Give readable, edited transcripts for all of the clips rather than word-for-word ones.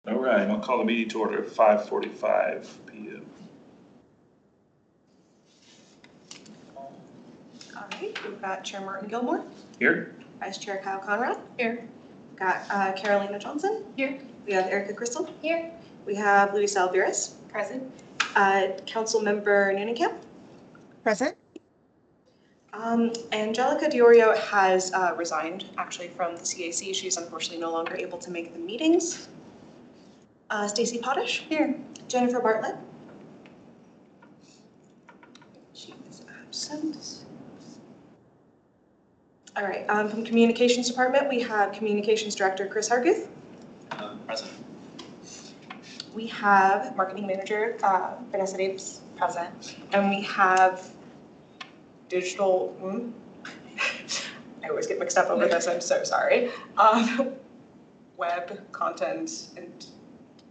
All right, I'll call the meeting to order at 5:45 p.m. All right, we've got Chair Martin Gilmore. Here. Vice Chair Kyle Conrad. Here. Got Carolina Johnson. Here. We have Erica Crystal. Here. We have Lucia Alvarez. Present. Council Member Nunningham. Present. Angelica Diorio has resigned actually from the CAC. She's unfortunately no longer able to make the meetings. Stacy Potash. Here. Jennifer Bartlett. She is absent. All right, from Communications Department, we have Communications Director Chris Harguth. Present. We have Marketing Manager Vanessa Davis. Present. And we have Digital, I always get mixed up over this, I'm so sorry. Web content and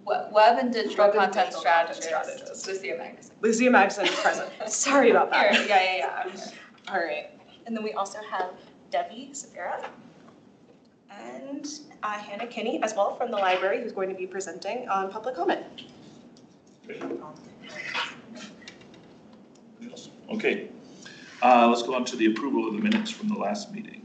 Web and digital content digital strategist. strategist. Lucia Magnuson. Lucia Magnuson is present. Sorry about that. Here. Yeah. I'm here. All right. And then we also have Debby, Severa, and Hannah Kinne as well from the library, who's going to be presenting on public comment. Great. Okay, let's go on to the approval of the minutes from the last meeting.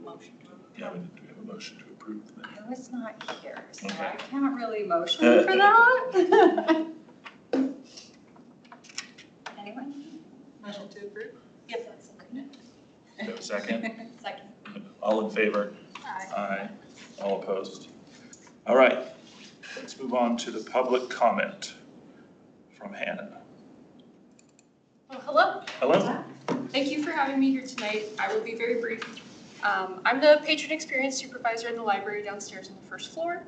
Motion. Yeah, do we have a motion to approve the minutes? I was not here, so Okay. I can't really motion for that. Anyone? Motion to approve? Yes, that's okay. Do we have a second? Second. All in favor? Aye. Aye. All opposed? All right, let's move on to the public comment from Hannah. Well, hello. Hello? Thank you for having me here tonight. I will be very brief. I'm the patron experience supervisor in the library downstairs on the first floor.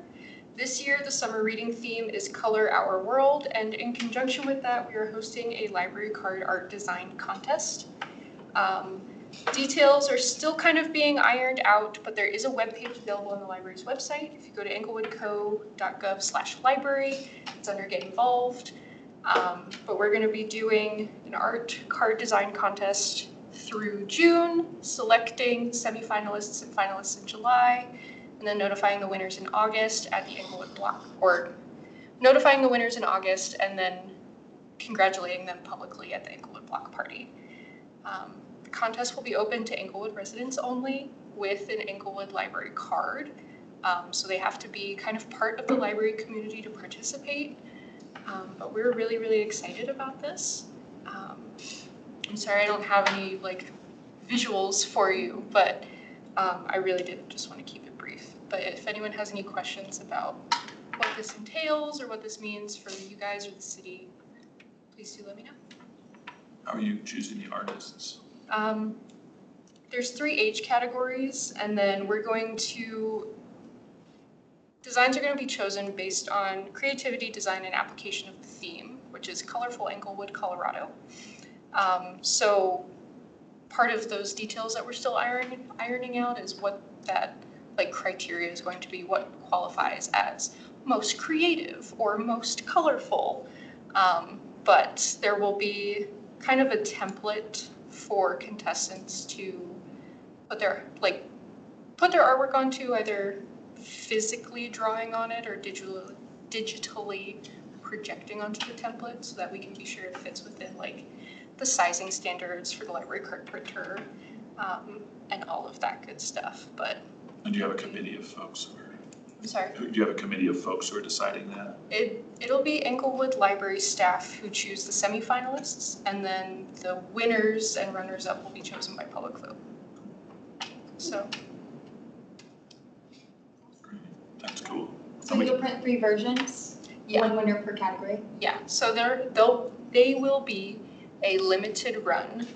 This year, the summer reading theme is Color Our World, and in conjunction with that, we are hosting a library card art design contest. Details are still kind of being ironed out, but there is a webpage available on the library's website. If you go to englewoodco.gov/library, it's under Get Involved. But we're going to be doing an art card design contest through June, selecting semifinalists and finalists in July, and then notifying the winners in August at the Englewood block, or notifying the winners in August and then congratulating them publicly at the Englewood block party. The contest will be open to Englewood residents only with an Englewood library card. So they have to be kind of part of the library community to participate. But we're really, really excited about this. I'm sorry I don't have any visuals for you, but I really did just want to keep it brief. But if anyone has any questions about what this entails or what this means for you guys or the city, please do let me know. How are you choosing the artists? There's 3 age categories, and then designs are going to be chosen based on creativity, design, and application of the theme, which is Colorful Englewood, Colorado. So part of those details that we're still ironing out is what that criteria is going to be, what qualifies as most creative or most colorful. But there will be kind of a template for contestants to put their artwork onto, either physically drawing on it or digitally projecting onto the template, so that we can be sure it fits within the sizing standards for the library card printer, and all of that good stuff. But And do you have a committee of folks who are? I'm sorry. Do you have a committee of folks who are deciding that? It'll be Englewood library staff who choose the semifinalists, and then the winners and runners-up will be chosen by public vote. So. That's cool. So you'll print 3 versions? Yeah. 1 winner per category? Yeah, so they will be a limited run.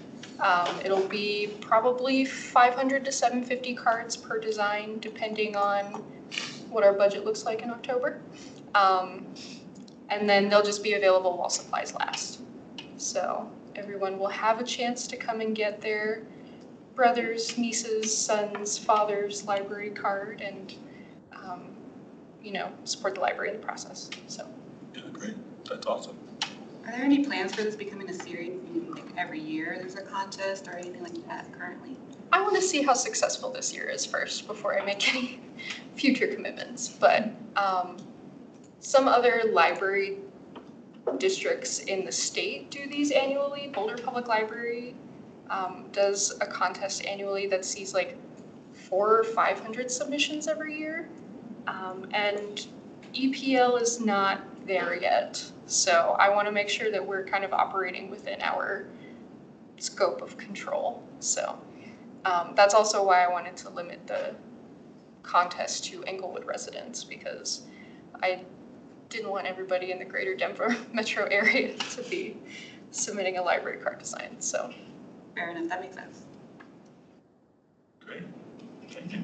It'll be probably 500 to 750 cards per design, depending on what our budget looks like in October. And then they'll just be available while supplies last. So everyone will have a chance to come and get their brother's, niece's, son's, father's library card and, support the library in the process, so. Yeah, great. That's awesome. Are there any plans for this becoming a series, meaning like every year there's a contest or anything like that currently? I want to see how successful this year is first before I make any future commitments, but some other library districts in the state do these annually. Boulder Public Library does a contest annually that sees like 400 or 500 submissions every year. And EPL is not there yet. So I want to make sure that we're kind of operating within our scope of control. So that's also why I wanted to limit the contest to Englewood residents, because I didn't want everybody in the greater Denver metro area to be submitting a library card design, so. Fair enough, that makes sense. Great. Thank you.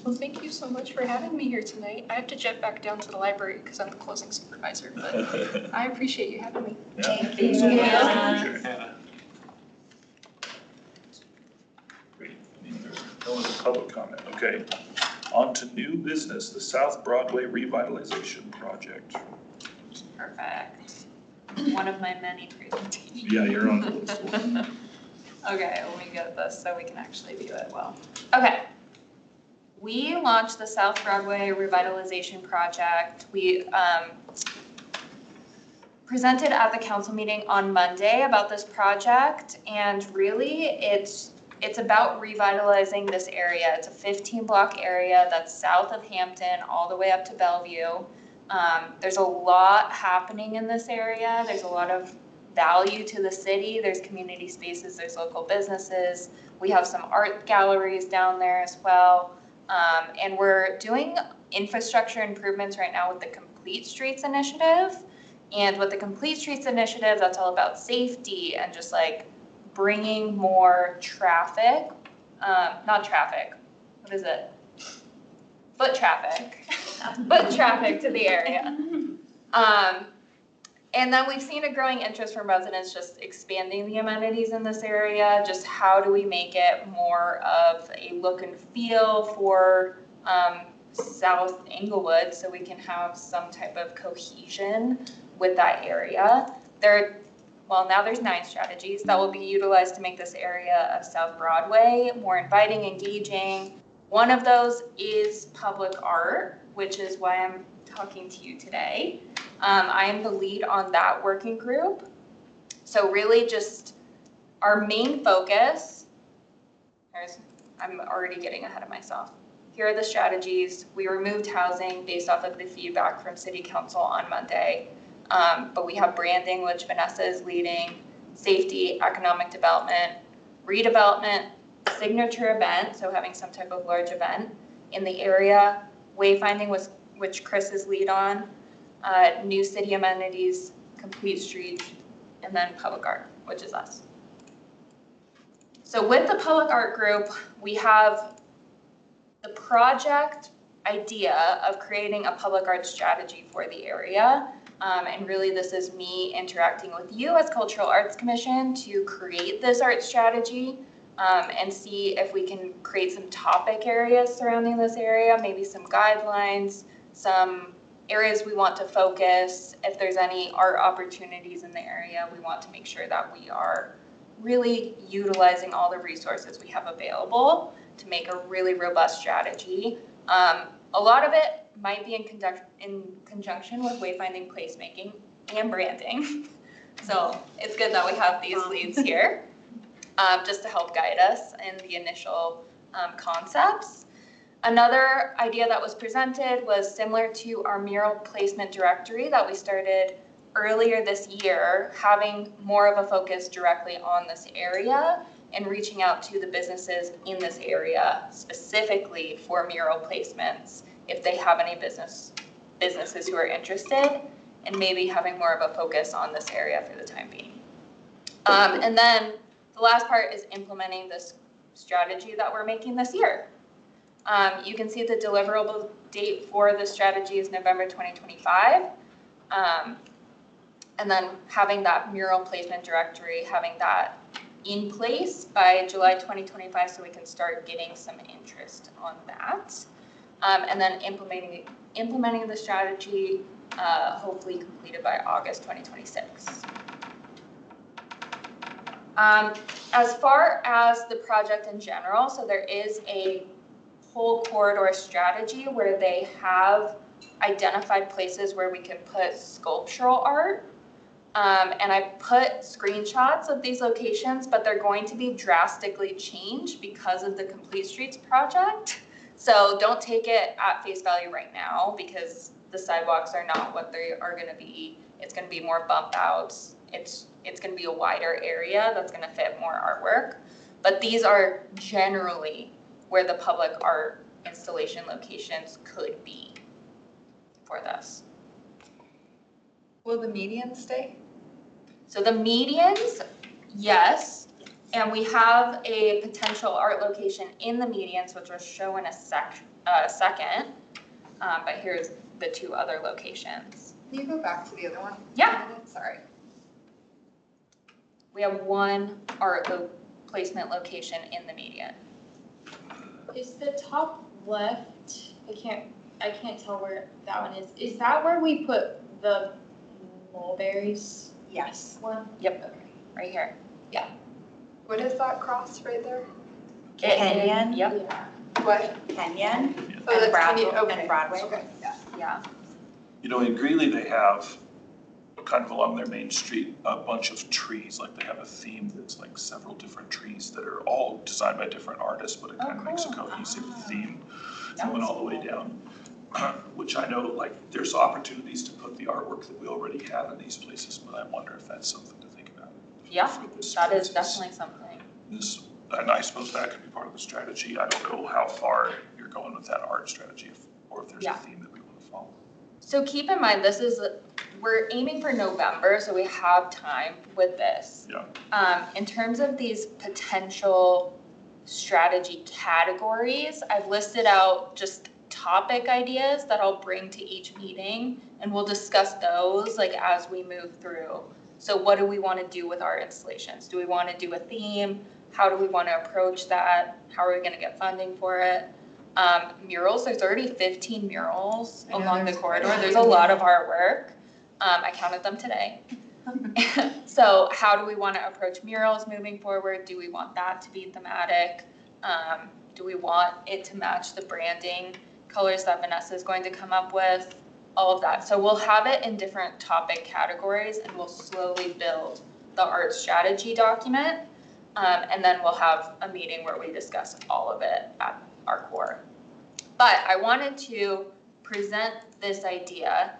Well, thank you so much for having me here tonight. I have to jet back down to the library because I'm the closing supervisor, but I appreciate you having me. Yeah, Thank you. so much. Yeah. Appreciate it, Hannah. Great. No other public comment. Okay. On to new business, the South Broadway Revitalization Project. Perfect. One of my many presentations. Yeah, you're on this one. Okay, let me get this so we can actually view it well. Okay. We launched the South Broadway Revitalization Project. We presented at the council meeting on Monday about this project, and really it's about revitalizing this area. It's a 15-block area that's south of Hampton all the way up to Bellevue. There's a lot happening in this area. There's a lot of value to the city. There's community spaces, there's local businesses. We have some art galleries down there as well. And we're doing infrastructure improvements right now with the Complete Streets Initiative. And with the Complete Streets Initiative, that's all about safety and just like bringing more traffic, not traffic, what is it? Foot traffic, foot traffic to the area. And then we've seen a growing interest from residents just expanding the amenities in this area. Just how do we make it more of a look and feel for South Englewood so we can have some type of cohesion with that area. Now there's 9 strategies that will be utilized to make this area of South Broadway more inviting, engaging. One of those is public art, which is why I'm talking to you today. I am the lead on that working group. So really just our main focus, I'm already getting ahead of myself. Here are the strategies. We removed housing based off of the feedback from City Council on Monday. But we have branding, which Vanessa is leading, safety, economic development, redevelopment, signature event, so having some type of large event in the area, wayfinding, which Chris is lead on, new city amenities, complete streets, and then public art, which is us. So with the public art group, we have the project idea of creating a public art strategy for the area. And really this is me interacting with you as Cultural Arts Commission to create this art strategy and see if we can create some topic areas surrounding this area, maybe some guidelines, some areas we want to focus. If there's any art opportunities in the area, we want to make sure that we are really utilizing all the resources we have available to make a really robust strategy. A lot of it might be in conjunction with wayfinding, placemaking, and branding. So it's good that we have these leads here just to help guide us in the initial concepts. Another idea that was presented was similar to our mural placement directory that we started earlier this year, having more of a focus directly on this area and reaching out to the businesses in this area specifically for mural placements if they have any businesses who are interested, and maybe having more of a focus on this area for the time being. And then the last part is implementing this strategy that we're making this year. You can see the deliverable date for the strategy is November 2025. And then having that mural placement directory, having that in place by July 2025 so we can start getting some interest on that. And then implementing the strategy, hopefully completed by August 2026. As far as the project in general, so there is a whole corridor strategy where they have identified places where we can put sculptural art. And I put screenshots of these locations, but they're going to be drastically changed because of the Complete Streets project. So don't take it at face value right now because the sidewalks are not what they are going to be. It's going to be more bump outs. It's going to be a wider area that's going to fit more artwork. But these are generally where the public art installation locations could be for this. Will the median stay? So the medians, yes, and we have a potential art location in the medians, which we'll show in a second. But here's the two other locations. Can you go back to the other one? Yeah. Sorry. We have one art placement location in the median. Is the top left, I can't tell where that one is. Is that where we put the mulberries Yes. one? Yep. Okay. Right here. What is that cross right there? Kenyon. Yep, Yeah. What? Kenyon Oh, that's Broadway. Kinne, okay. And Broadway. Okay, yeah. yeah. You know, in Greeley, they have kind of along their main street, a bunch of trees, like they have a theme that's like several different trees that are all designed by different artists, but it kind of makes a cohesive theme going all the way down. Which I know, like, there's opportunities to put the artwork that we already have in these places, but I wonder if that's something to think about. Yeah, for this that is business. definitely something. And I suppose that could be part of the strategy. I don't know how far you're going with that art strategy, or if there's a theme that we want to follow. So keep in mind, we're aiming for November, so we have time with this. Yeah. In terms of these potential strategy categories, I've listed out just topic ideas that I'll bring to each meeting, and we'll discuss those like as we move through. So what do we want to do with our installations? Do we want to do a theme? How do we want to approach that? How are we going to get funding for it? Murals, there's already 15 murals along the corridor. There's a lot of artwork. I counted them today. So how do we want to approach murals moving forward? Do we want that to be thematic? Do we want it to match the branding colors that Vanessa is going to come up with? All of that. So we'll have it in different topic categories and we'll slowly build the art strategy document. And then we'll have a meeting where we discuss all of it at our core. But I wanted to present this idea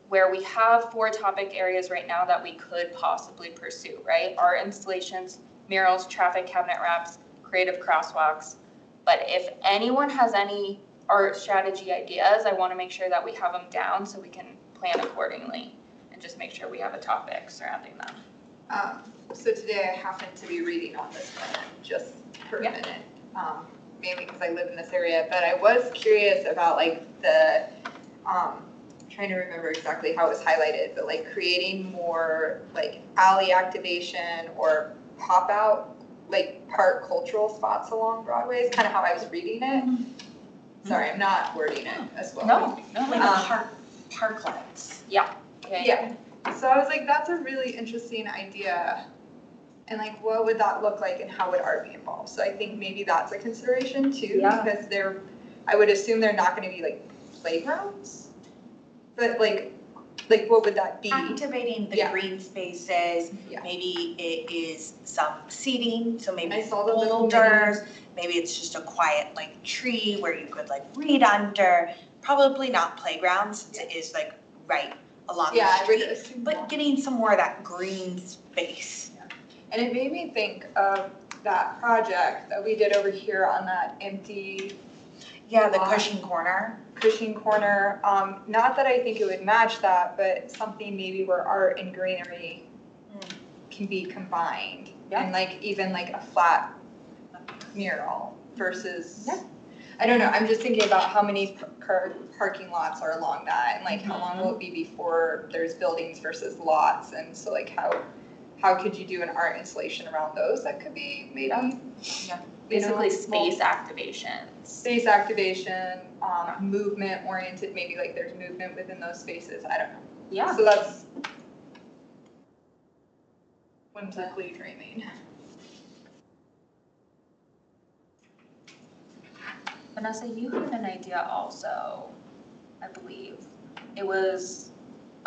where we have 4 topic areas right now that we could possibly pursue, right? Art installations, murals, traffic cabinet wraps, creative crosswalks. But if anyone has any art strategy ideas, I want to make sure that we have them down so we can plan accordingly and just make sure we have a topic surrounding them. So today I happened to be reading on this one just for a minute, mainly because I live in this area, but I was curious about like the, trying to remember exactly how it was highlighted, but like creating more like alley activation or pop out, like park cultural spots along Broadway is kind of how I was reading it. Sorry, I'm not wording it as well. No. Like parklets. Yeah. Yeah, so I was like, that's a really interesting idea. And like, what would that look like and how would art be involved? So I think maybe that's a consideration too, because I would assume they're not gonna be like playgrounds. But like what would that be? Activating the green spaces, Yeah. maybe it is some seating, so maybe I saw the little boulders, maybe it's just a quiet like tree where you could like read under, probably not playgrounds, since it is like right along the I would street, assume but not. getting some more of that green space. And it made me think of that project that we did over here on that empty Yeah, the lot. Cushing corner. Cushing corner. Not that I think it would match that, but something maybe where art and greenery can be combined. Yeah. And like even like a flat mural versus, I don't know, I'm just thinking about how many parking lots are along that and like how long will it be before there's buildings versus lots, and so like how how could you do an art installation around those that could be maybe, Basically space activations. space activation, movement oriented, maybe like there's movement within those spaces, I don't know. Yeah. So that's whimsically dreaming. Vanessa, you had an idea also, I believe. It was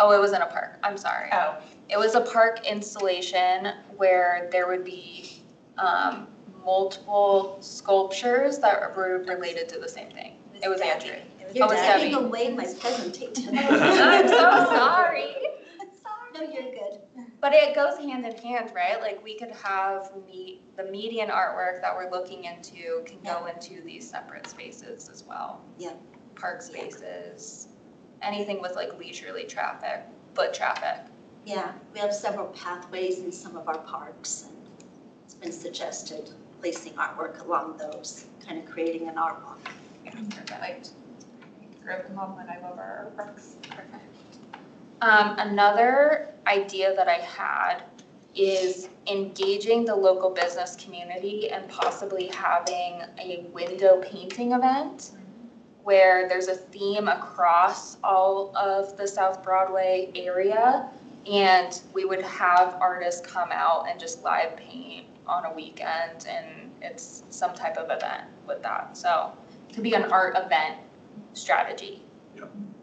in a park, I'm sorry. Oh. It was a park installation where there would be multiple sculptures that were related to the same thing. It was Andrew. You're Oh, it's taking Debby. away my presentation. I'm so sorry. No, you're good. But it goes hand in hand, right? Like we could have the median artwork that we're looking into can go into these separate spaces as well. Yeah. Park spaces, anything with like leisurely traffic, foot traffic. Yeah, we have several pathways in some of our parks, and it's been suggested placing artwork along those, kind of creating an art walk. I grew up in Loveland, I love our parks. Perfect. Another idea that I had is engaging the local business community and possibly having a window painting event where there's a theme across all of the South Broadway area, and we would have artists come out and just live paint on a weekend, and it's some type of event with that. So it could be an art event strategy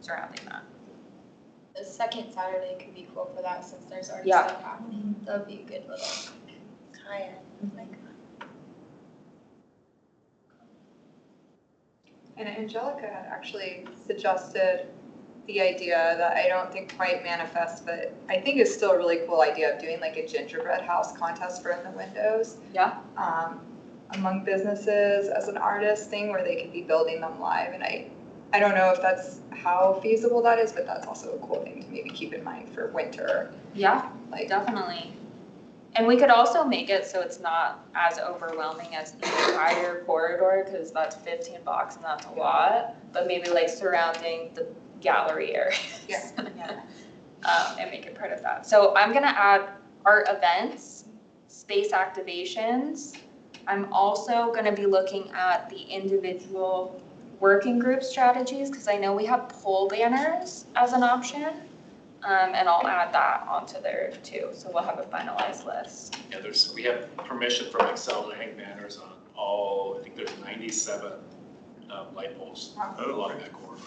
surrounding that. The second Saturday could be cool for that since there's already Yeah. stuff happening. That would be a good little. And Angelica had actually suggested the idea that I don't think quite manifests, but I think is still a really cool idea of doing like a gingerbread house contest for in the windows. Yeah. Among businesses as an artist thing where they could be building them live. And I don't know if that's how feasible that is, but that's also a cool thing to maybe keep in mind for winter. Yeah, Like definitely. And we could also make it so it's not as overwhelming as the entire corridor, because that's 15 bucks and that's a lot, but maybe like surrounding the gallery areas. Yeah. And make it part of that. So I'm gonna add art events, space activations. I'm also gonna be looking at the individual working group strategies, because I know we have pole banners as an option. And I'll add that onto there too, so we'll have a finalized list. Yeah, we have permission from Excel to hang banners on all, I think there's 97 light poles along that corridor.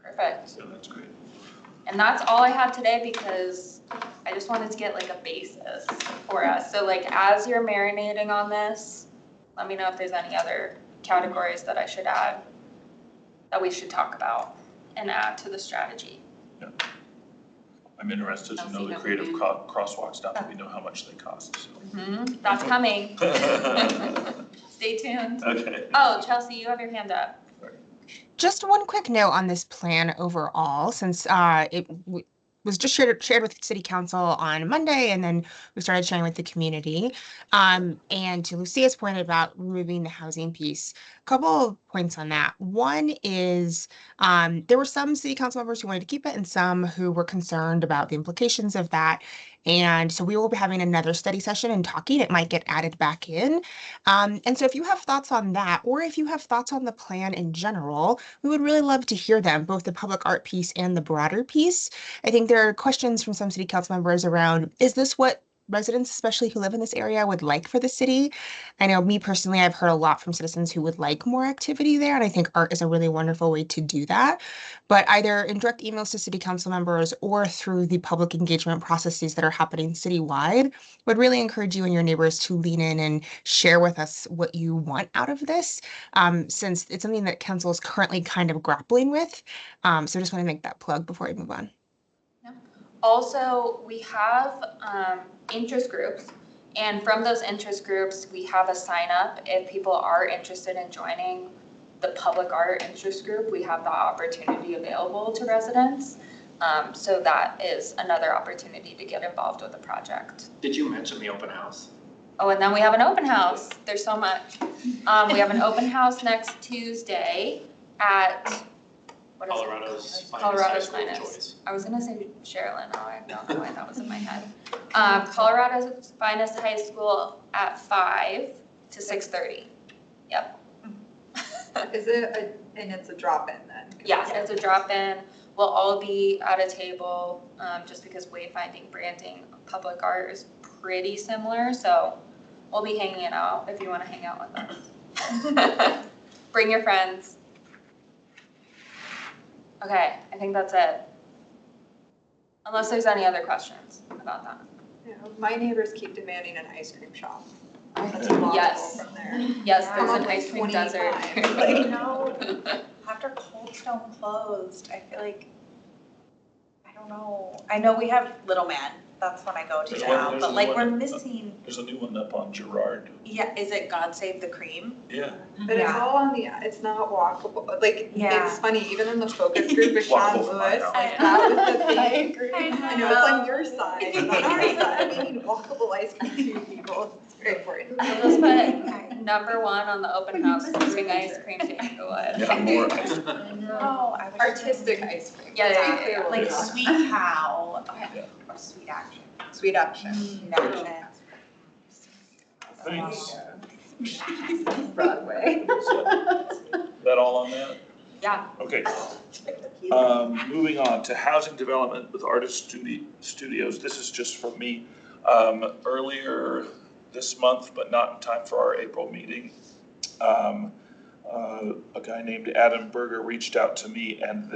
Perfect. Yeah, that's great. And that's all I have today, because I just wanted to get like a basis for us. So like as you're marinating on this, let me know if there's any other categories that I should add, that we should talk about and add to the strategy. Yeah. I'm interested to know the creative crosswalks now that we know how much they cost, so. That's coming. Stay tuned. Okay. Oh, Chelsea, you have your hand up. Just one quick note on this plan overall, since it was just shared with City Council on Monday, and then we started sharing with the community. And to Lucia's point about removing the housing piece, a couple of points on that. One is there were some City Council members who wanted to keep it and some who were concerned about the implications of that. And so we will be having another study session and talking. It might get added back in. And so if you have thoughts on that, or if you have thoughts on the plan in general, we would really love to hear them, both the public art piece and the broader piece. I think there are questions from some City Council members around, is this what residents, especially who live in this area, would like for the city? I know me personally, I've heard a lot from citizens who would like more activity there, and I think art is a really wonderful way to do that. But either in direct emails to City Council members or through the public engagement processes that are happening citywide, would really encourage you and your neighbors to lean in and share with us what you want out of this, since it's something that council is currently kind of grappling with. So just want to make that plug before I move on. Also, we have interest groups, and from those interest groups, we have a sign up. If people are interested in joining the public art interest group, we have the opportunity available to residents. So that is another opportunity to get involved with the project. Did you mention the open house? Oh, and then we have an open house. There's so much. We have an open house next Tuesday at what is it? Colorado's finest high Colorado's school of finest. choice. I was gonna say Sherilyn, oh, I don't know why that was in my head. Colorado's finest high school at 5 to 6:30. Yep. Is it and it's a drop-in then? Yeah, it's a drop-in. We'll all be at a table, just because wayfinding, branding, public art is pretty similar, so we'll be hanging out if you wanna hang out with us. Bring your friends. Okay, I think that's it. Unless there's any other questions about that. Yeah, my neighbors keep demanding an ice cream shop. That's Yeah. a walkable Yes. from there. Yes, Yeah. there's an Probably ice cream 20 desert. times. Like, no, after Cold Stone closed, I feel like, I don't know. I know we have Little Man, that's what I go to There's now, one- but like, there's we're one- missing, There's a new one up on Girard. yeah, is it God Save the Cream? Yeah. But it's Yeah. all on the, it's not walkable, like, Yeah. it's funny, even in the focus group with Sean Walkable from my Lewis, house. like, that was the I thing. agree. I know, it's on your side, on our side, we need walkable ice cream to people, it's very important. We'll just put number 1 on the open house, bring ice cream to Englewood. Yeah, more ice cream. No, I was. Artistic ice cream. Yeah, Let's be yeah, clear yeah. what Like we want. Sweet Cow, or Sweet Action. Sweet Action. Sweet Action. Thanks. Broadway. That all on that? Yeah. Okay. Moving on to housing development with artist studios. This is just from me. Earlier this month, but not in time for our April meeting, a guy named Adam Berger reached out to me and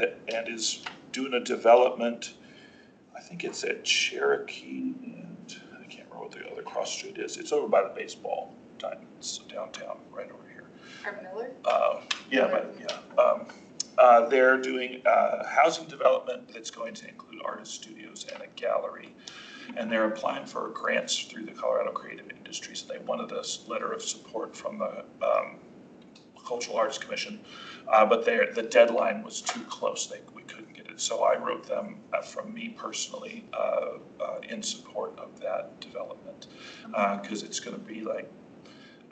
is doing a development. I think it's at Cherokee and I can't remember what the other cross street is. It's over by the baseball diamonds downtown, right over here. Art Miller? They're doing housing development that's going to include artist studios and a gallery. And they're applying for grants through the Colorado Creative Industries. They wanted a letter of support from the Cultural Arts Commission, but the deadline was too close. We couldn't get it. So I wrote them from me personally in support of that development. Because it's going to be like,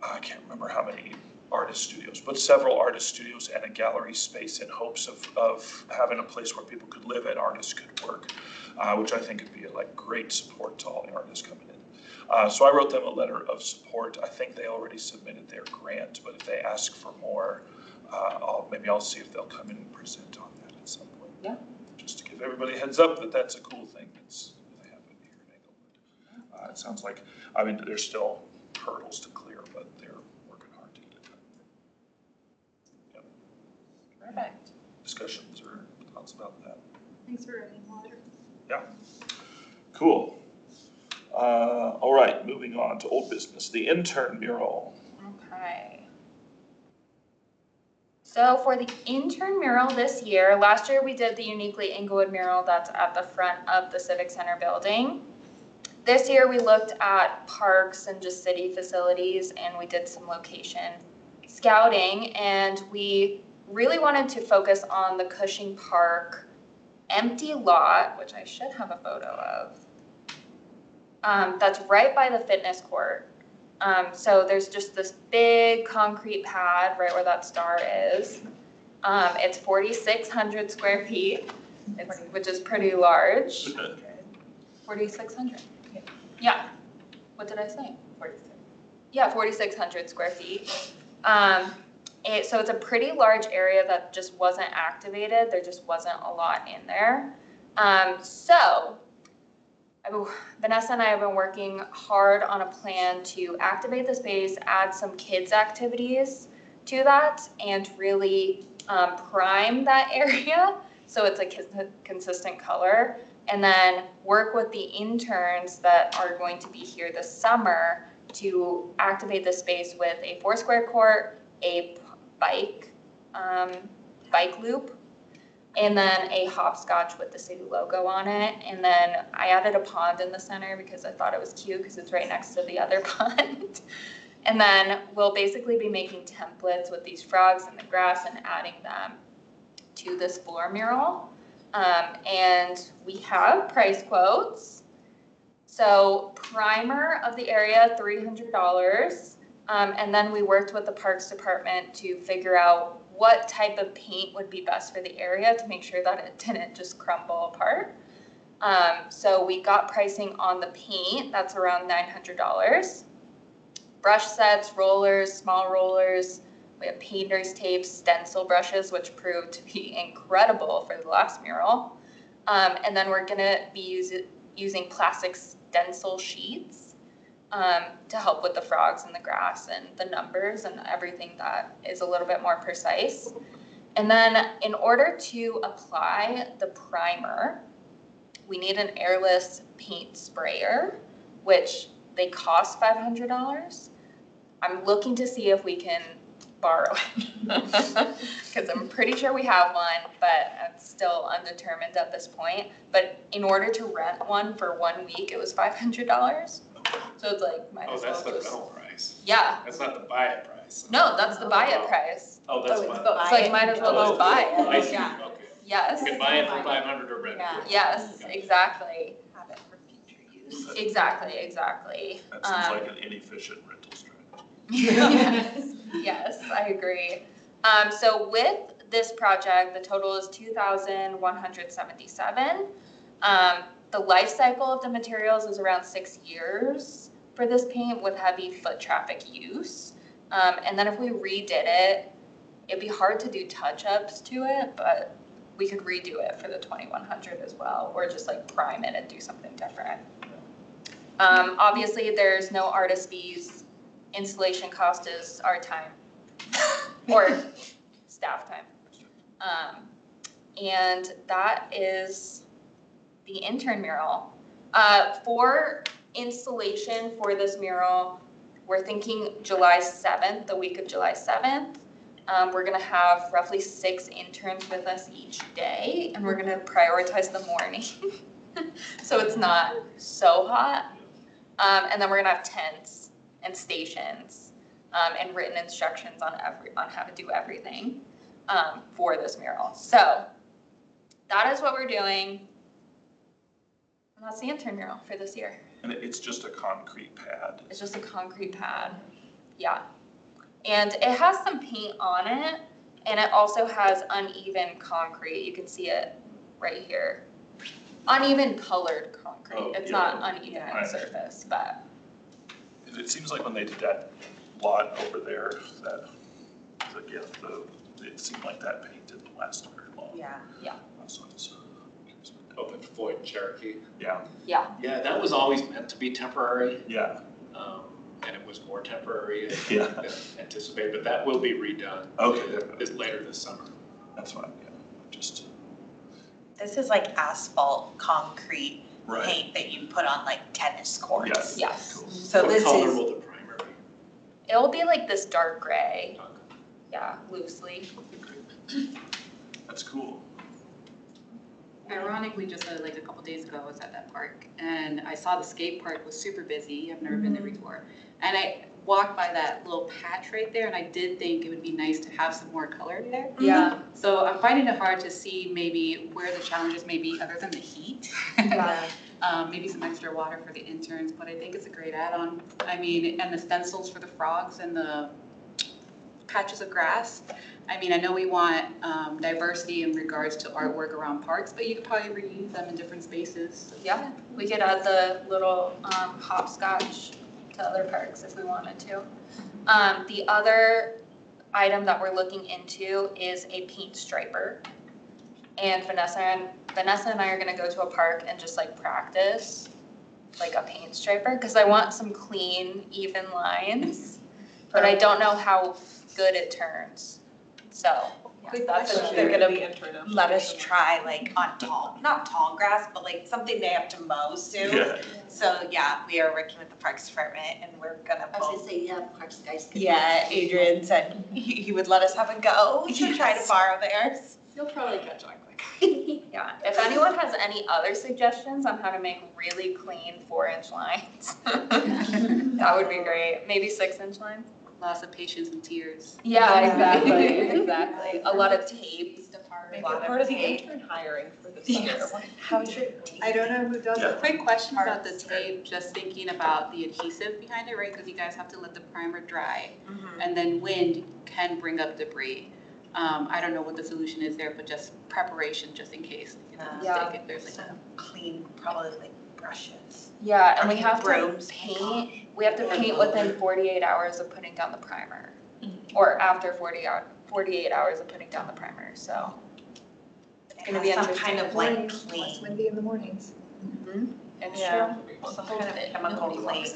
I can't remember how many artist studios, but several artist studios and a gallery space in hopes of having a place where people could live and artists could work, which I think would be a great support to all the artists coming in. So I wrote them a letter of support. I think they already submitted their grant, but if they ask for more, maybe I'll see if they'll come in and present on that at some point. Yeah. Just to give everybody a heads up that that's a cool thing that's going to happen here in Englewood. It sounds like, I mean, there's still hurdles to clear, but they're working hard to get it done. Yep. Perfect. Discussions or thoughts about that? Thanks for writing water. Yeah. Cool. All right, moving on to old business, the intern mural. Okay. So for the intern mural this year, last year we did the uniquely Englewood mural that's at the front of the Civic Center building. This year we looked at parks and just city facilities and we did some location scouting and we really wanted to focus on the Cushing Park empty lot, which I should have a photo of. That's right by the fitness court. So there's just this big concrete pad right where that star is. It's 4,600 square feet, which is pretty large. 4,600. Yeah. What did I say? 46. Yeah, 4,600 square feet. So it's a pretty large area that just wasn't activated. There just wasn't a lot in there. Vanessa and I have been working hard on a plan to activate the space, add some kids' activities to that, and really prime that area so it's a consistent color. And then work with the interns that are going to be here this summer to activate the space with a 4-square court, a bike loop, and then a hopscotch with the city logo on it. And then I added a pond in the center because I thought it was cute because it's right next to the other pond. And then we'll basically be making templates with these frogs in the grass and adding them to this floor mural. And we have price quotes. So primer of the area, $300. And then we worked with the Parks Department to figure out what type of paint would be best for the area to make sure that it didn't just crumble apart. So we got pricing on the paint, that's around $900. Brush sets, rollers, small rollers, we have painter's tape, stencil brushes, which proved to be incredible for the last mural. And then we're gonna be using plastic stencil sheets to help with the frogs and the grass and the numbers and everything that is a little bit more precise. And then in order to apply the primer, we need an airless paint sprayer, which they cost $500. I'm looking to see if we can borrow it because I'm pretty sure we have one, but I'm still undetermined at this point. But in order to rent one for 1 week, it was $500. So it's like, might Oh, as well that's the just. rental price. Yeah, That's not the buy it price. no, that's the buy it price. Oh, that's Oh, fine. it's It's like, might as well just buy I it. see, Yeah. okay. Yes, You can buy it for 500 or rent it. Yeah. yes, exactly. Have it for future use. Exactly. That seems like an inefficient rental strategy. Yes, I agree. So with this project, the total is 2,177. The life cycle of the materials is around 6 years for this paint with heavy foot traffic use. And then if we redid it, it'd be hard to do touch-ups to it, but we could redo it for the 2,100 as well, or just like prime it and do something different. Obviously, there's no artist fees. Installation cost is our time or staff time. And that is the intern mural. For installation for this mural, we're thinking July 7th, the week of July 7th. We're gonna have roughly 6 interns with us each day, and we're gonna prioritize the morning. So it's not so hot. And then we're gonna have tents and stations, and written instructions on how to do everything, for this mural. So that is what we're doing. And that's the intern mural for this year. And it's just a concrete pad. It's just a concrete pad, yeah. And it has some paint on it, and it also has uneven concrete. You can see it right here. Uneven colored concrete. Oh, It's yeah. not uneven Yeah. on surface, but It seems like when they did that lot over there, it seemed like that paint didn't last very long. Yeah. So it's, Open Floyd and Cherokee. yeah, yeah. Yeah, that was always meant to be temporary, yeah, and it was more temporary yeah. than anticipated, but that will be redone Okay, later this summer. that's fine, yeah, just, This is like asphalt concrete right. paint that you put on like tennis courts. Yes. Cool. So What this color is, will the primer be? It will be like this dark gray, yeah, loosely. That's cool. Ironically, just like a couple days ago, I was at that park and I saw the skate park was super busy. I've never been there before. And I walked by that little patch right there and I did think it would be nice to have some more color there. Yeah. So I'm finding it hard to see maybe where the challenges may be other than the heat. Maybe some extra water for the interns, but I think it's a great add-on. I mean, and the stencils for the frogs and the patches of grass. I mean, I know we want diversity in regards to artwork around parks, but you could probably reuse them in different spaces. Yeah, we could add the little hopscotch to other parks if we wanted to. The other item that we're looking into is a paint striper. And Vanessa and I are gonna go to a park and just like practice like a paint striper, because I want some clean, even lines, but I don't know how good it turns. So, quick that's question, another- they're gonna let us try like on not tall grass, but like something they have to mow soon. Yeah, So yeah, we are working with the Parks Department and we're gonna I was both. gonna say, yeah, parks guys could. Yeah, Adrian said he would let us have a go to try to borrow theirs. You'll probably catch on quick. yeah, if anyone has any other suggestions on how to make really clean 4-inch lines, that would be great. Maybe 6-inch lines. Lots of patience and tears. Yeah, exactly. A lot of tape. Maybe part of the intern hiring for this year. How's your I don't know who does Yeah. it. Quick question about the tape, just thinking about the adhesive behind it, right? Because you guys have to let the primer dry. And then wind can bring up debris. I don't know what the solution is there, but just preparation, just in case, you know, Yeah. if there's like Some clean, probably like brushes. Yeah, and we Or have to brooms. paint, we have to paint within 48 hours of putting down the primer. Or after 48 hours of putting down the primer, so. It's gonna be Some interesting. kind of like It's clean, windy in the mornings. It's Yeah. true. some kind of chemical clean.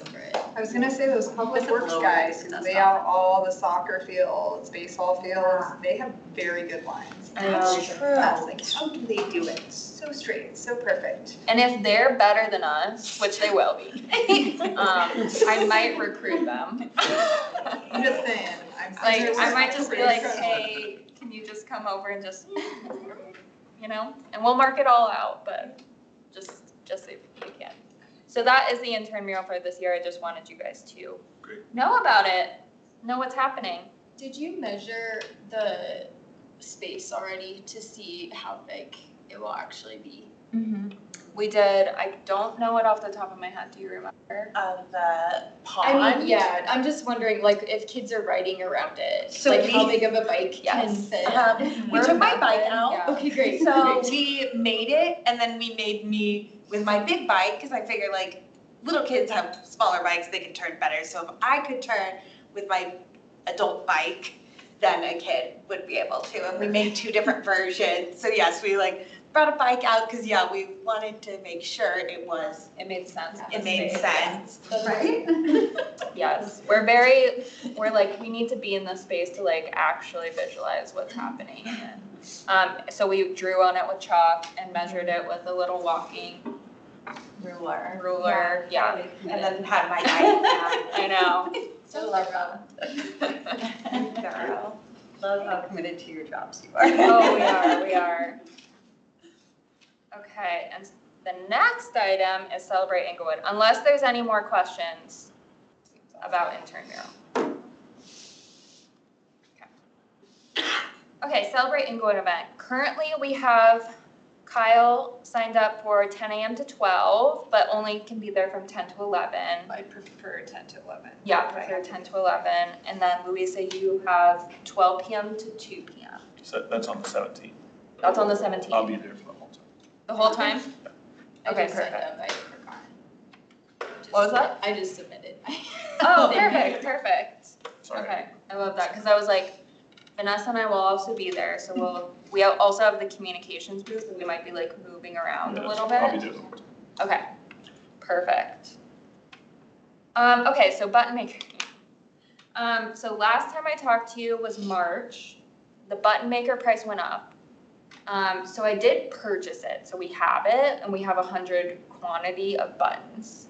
I was gonna say those public With a works blower, guys, it who does lay not. out all the soccer fields, baseball fields, they have very good lines. I know. That's true. I was like, how do they do it? So straight, so perfect. And if they're better than us, which they will be, I might recruit them. I'm just saying, I'm. Like, I might just be like, Incredible. hey, can you just come over and just, you know, and we'll mark it all out, but just if you can. So that is the intern mural for this year. I just wanted you guys to Great. know about it, know what's happening. Did you measure the space already to see how big it will actually be? We did, I don't know it off the top of my head, do you remember? Of the pond. I mean, yeah, I'm just wondering, like, if kids are riding around it, So like how we- big of a bike can Yes. fit? We took my bike out. Yeah. Okay, great. So great. we made it, and then we made me with my big bike, because I figured like, little kids have smaller bikes, they can turn better. So if I could turn with my adult bike, then a kid would be able to. And we made 2 different versions. So yes, we like brought a bike out, because yeah, we wanted to make sure it Made sense. made sense. Right? Yes, we're like, we need to be in the space to like actually visualize what's happening. So we drew on it with chalk and measured it with a little walking ruler, yeah. And then had my bike I know. So Girl. Love how committed to your jobs you are. Oh, we are. Okay, and the next item is Celebrate Englewood, unless there's any more questions about intern mural. Okay, Celebrate Englewood event. Currently, we have Kyle signed up for 10 a.m. to 12, but only can be there from 10 to 11. I prefer 10 to 11. Yeah, prefer 10 to 11. And then Louisa, you have 12 p.m. to 2 p.m. So that's on the 17th. That's on the 17th. I'll be there for the whole time. The whole time? I Okay, just signed perfect. up, I forgot. What was that? I just submitted. Oh, Thank you. perfect. Sorry. Okay, I love that, because I was like, Vanessa and I will also be there, so we also have the communications booth, and we might be like moving around a Yes, little I'll be bit. there the whole time. Okay, perfect. Okay, so button maker. So last time I talked to you was March. The button maker price went up. So I did purchase it, so we have it, and we have 100 quantity of buttons.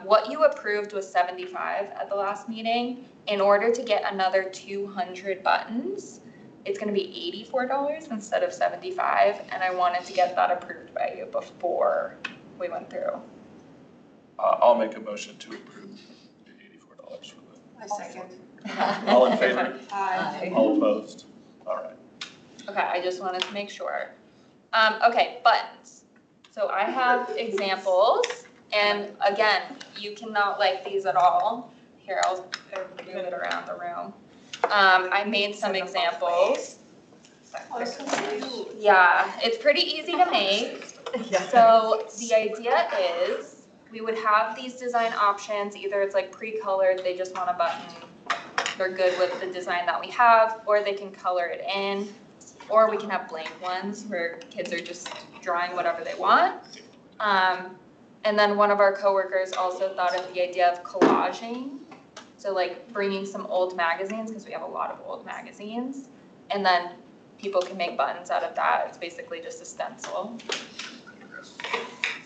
What you approved was 75 at the last meeting. In order to get another 200 buttons, it's gonna be $84 instead of 75, and I wanted to get that approved by you before we went through. I'll make a motion to approve the $84 for I second. the, all in favor? Aye. All opposed? All right. Okay, I just wanted to make sure. Okay, buttons. So I have examples, and again, you cannot like these at all. Here, I'll move it around the room. I made some examples. Yeah, it's pretty easy to make. So the idea is, we would have these design options, either it's like pre-colored, they just want a button, they're good with the design that we have, or they can color it in, or we can have blank ones where kids are just drawing whatever they want. And then one of our coworkers also thought of the idea of collaging, so like bringing some old magazines, because we have a lot of old magazines, and then people can make buttons out of that. It's basically just a stencil.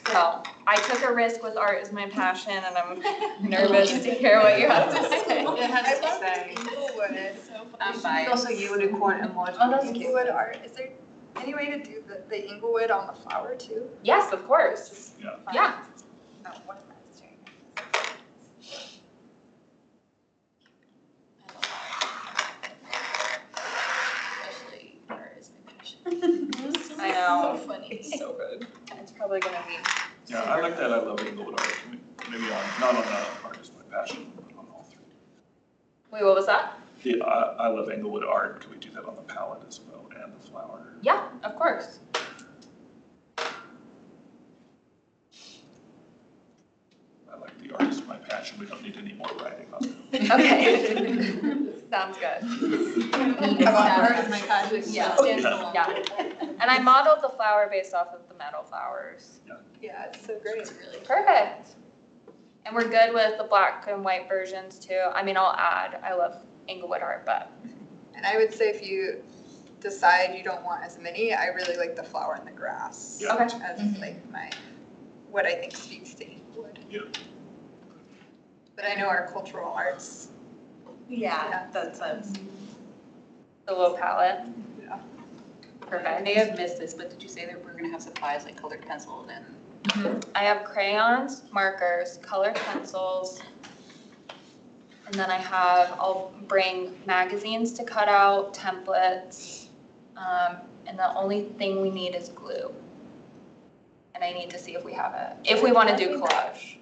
So I took a risk with art is my passion, and I'm nervous to hear what you have to say. It has to say. Englewood. I'm biased. Also unicorn and more. Oh, that's Englewood art. Is there any way to do the Englewood on the flower too? Yes, of course. Yeah. Yeah. Oh, what am I saying? Especially art is my passion. I know. So funny. It's so good. It's probably gonna be. Yeah, I like that. I love Englewood art. Maybe not on art is my passion, but on all 3. Wait, what was that? Yeah, I love Englewood art. Can we do that on the palette as well and the flower? Yeah, of course. I like the art is my passion. We don't need any more writing on it. Okay. Sounds good. Art is my passion. Yeah. Stands alone. Yeah. And I modeled the flower based off of the meadow flowers. Yeah, it's so great. It's really Perfect. And we're good with the black and white versions too. I mean, I'll add, I love Englewood art, but. And I would say if you decide you don't want as many, I really like the flower and the grass. Yeah. Okay. As like what I think speaks to Englewood. Yeah. But I know our cultural arts. Yeah, that sounds. The low palette. Yeah. I Perfect. may have missed this, but did you say that we're gonna have supplies like colored pencils and? I have crayons, markers, colored pencils. And then I'll bring magazines to cut out, templates. And the only thing we need is glue. And I need to see if we have it, if we want to do collage.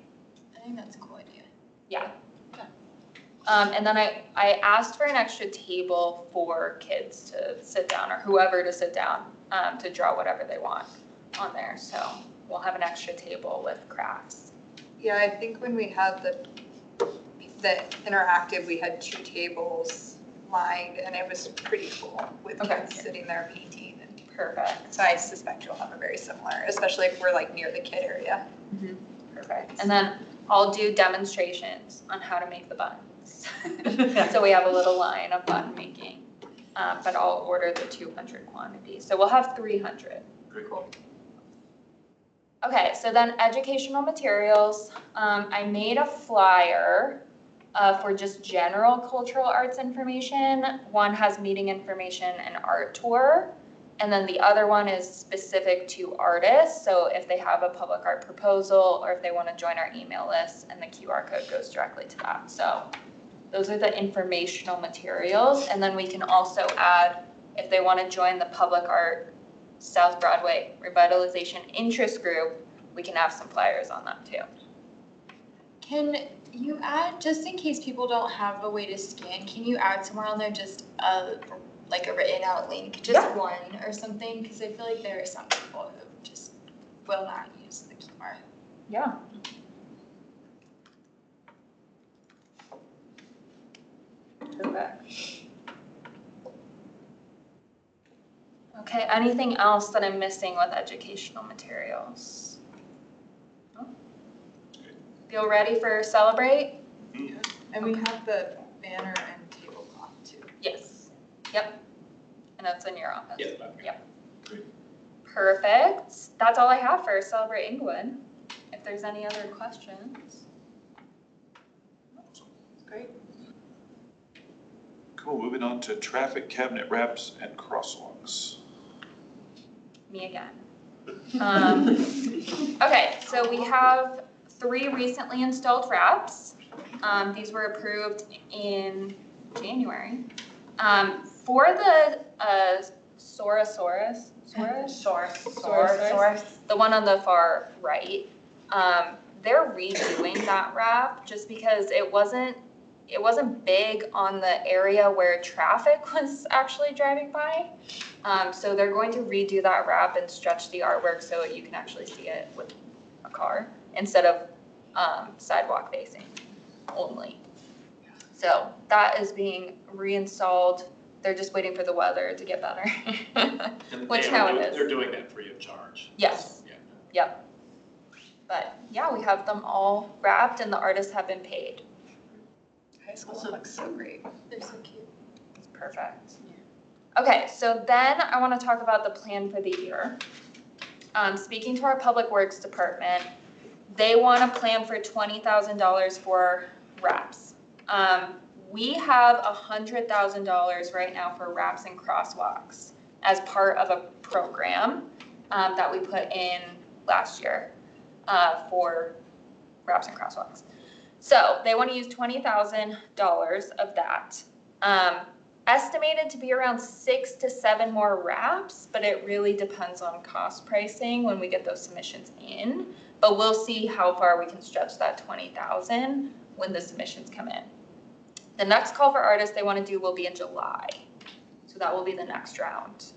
I think that's a cool idea. Yeah. And then I asked for an extra table for kids to sit down or whoever to sit down to draw whatever they want on there. So we'll have an extra table with crafts. Yeah, I think when we had the interactive, we had 2 tables lined and it was pretty cool with Okay. kids sitting there painting. And Perfect. so I suspect you'll have a very similar, especially if we're like near the kid area. Perfect. And then I'll do demonstrations on how to make the buttons. So we have a little line of button making, but I'll order the 200 quantity. So we'll have 300. Very Cool. Okay, so then educational materials. I made a flyer for just general cultural arts information. One has meeting information and art tour. And then the other one is specific to artists. So if they have a public art proposal or if they want to join our email list, and the QR code goes directly to that. So those are the informational materials. And then we can also add, if they want to join the public art South Broadway Revitalization interest group, we can have some flyers on that too. Can you add, just in case people don't have a way to scan, can you add somewhere on there just like a written out link, just Yeah. one or something? Because I feel like there are some people who just will not use the QR. Yeah. Perfect. Okay, anything else that I'm missing with educational materials? No? Feel ready for Celebrate? And we have the banner and tablecloth too. Yes. Yep. And that's in your office? Yeah. Yep. Perfect. That's all I have for Celebrate Englewood. If there's any other questions. Great. Cool, moving on to traffic cabinet wraps and crosswalks. Me again. Okay, so we have 3 recently installed wraps. These were approved in January. For the Soros, the one on the far right, they're redoing that wrap just because it wasn't big on the area where traffic was actually driving by. So they're going to redo that wrap and stretch the artwork so you can actually see it with a car instead of sidewalk facing only. So that is being reinstalled. They're just waiting for the weather to get better, which now it is. They're doing that free of charge. Yes. Yeah. Yep. But yeah, we have them all wrapped and the artists have been paid. High school looks so great. They're so cute. It's perfect. Okay, so then I want to talk about the plan for the year. Speaking to our Public Works Department, they want to plan for $20,000 for wraps. We have $100,000 right now for wraps and crosswalks as part of a program that we put in last year for wraps and crosswalks. So they want to use $20,000 of that. Estimated to be around 6 to 7 more wraps, but it really depends on cost pricing when we get those submissions in. But we'll see how far we can stretch that $20,000 when the submissions come in. The next call for artists they want to do will be in July. So that will be the next round.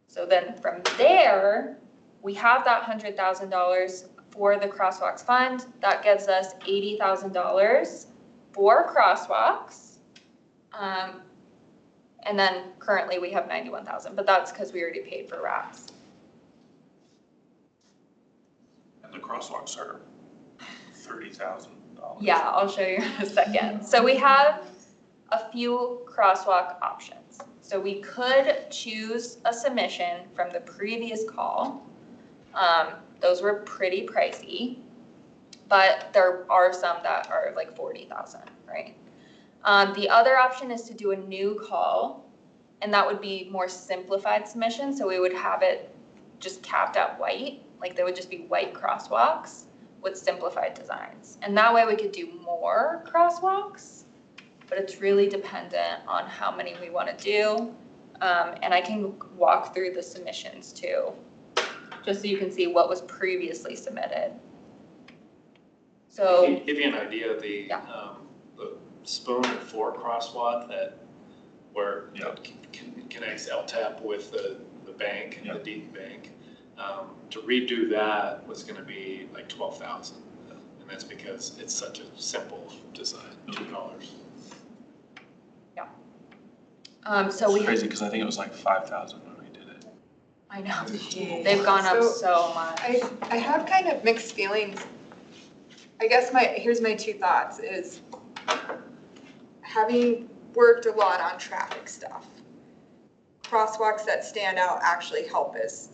So then from there, we have that $100,000 for the Crosswalks Fund. That gives us $80,000 for Crosswalks. And then currently we have 91,000, but that's because we already paid for wraps. And the crosswalks are $30,000. Yeah, I'll show you in a second. So we have a few crosswalk options. So we could choose a submission from the previous call. Those were pretty pricey, but there are some that are like 40,000, right? The other option is to do a new call, and that would be more simplified submission. So we would have it just capped at white, like there would just be white crosswalks with simplified designs. And that way we could do more crosswalks, but it's really dependent on how many we want to do. And I can walk through the submissions too, just so you can see what was previously submitted. So, Give you an idea of the spoon and fork crosswalk where connects LTAP with the bank, the DD bank. To redo that was going to be like $12,000, and that's because it's such a simple design, $2. so It's crazy because I think it was like 5,000 when we did it. I know, they've gone up so much. I have kind of mixed feelings. I guess here's my two thoughts is having worked a lot on traffic stuff, crosswalks that stand out actually help as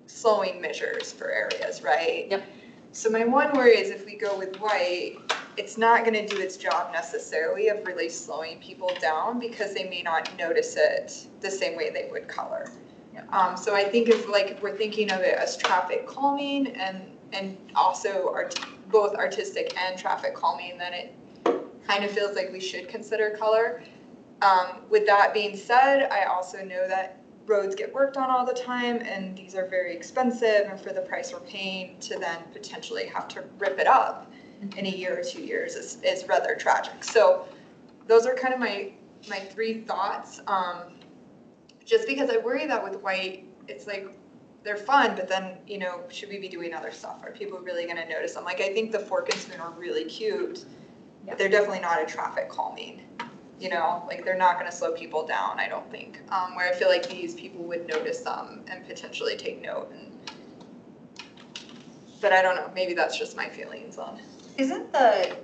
slowing measures for areas, right? Yep. So my one worry is if we go with white, it's not going to do its job necessarily of really slowing people down because they may not notice it the same way they would color. Yep. So I think if we're thinking of it as traffic calming and also both artistic and traffic calming, then it kind of feels like we should consider color. With that being said, I also know that roads get worked on all the time and these are very expensive, and for the price we're paying to then potentially have to rip it up in a year or 2 years is rather tragic. So those are kind of my three thoughts. Just because I worry that with white, it's like they're fun, but then, should we be doing other stuff? Are people really going to notice them? Like, I think the fork and spoon are really cute, but they're definitely not a traffic calming. Like they're not going to slow people down, I don't think. Where I feel like these people would notice them and potentially take note. But I don't know, maybe that's just my feelings on. Isn't the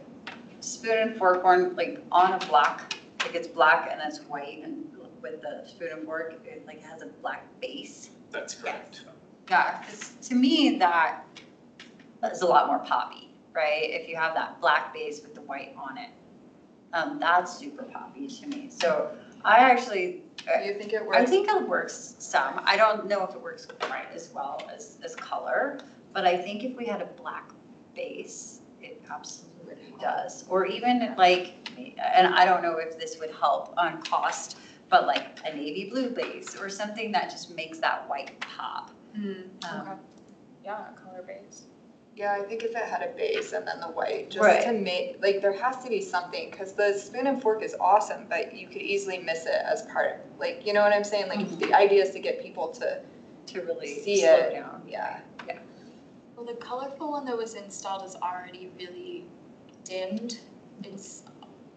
spoon and fork one like on a black, like it's black and it's white, and with the spoon and fork, it like has a black base? That's correct. Yeah, because to me that is a lot more poppy, right? If you have that black base with the white on it. That's super poppy to me. So I actually, Do you think it works? I think it works some. I don't know if it works quite as well as color, but I think if we had a black base, it absolutely does. Or even like, and I don't know if this would help on cost, but like a navy blue base or something that just makes that white pop. Okay. Yeah, color base. Yeah, I think if it had a base and then the white, just Right. to make, like, there has to be something, because the spoon and fork is awesome, but you could easily miss it as part, like, you know what I'm saying? Like, if the idea is to get people to really see slow it. down. Yeah. Well, the colorful one that was installed is already really dimmed. It's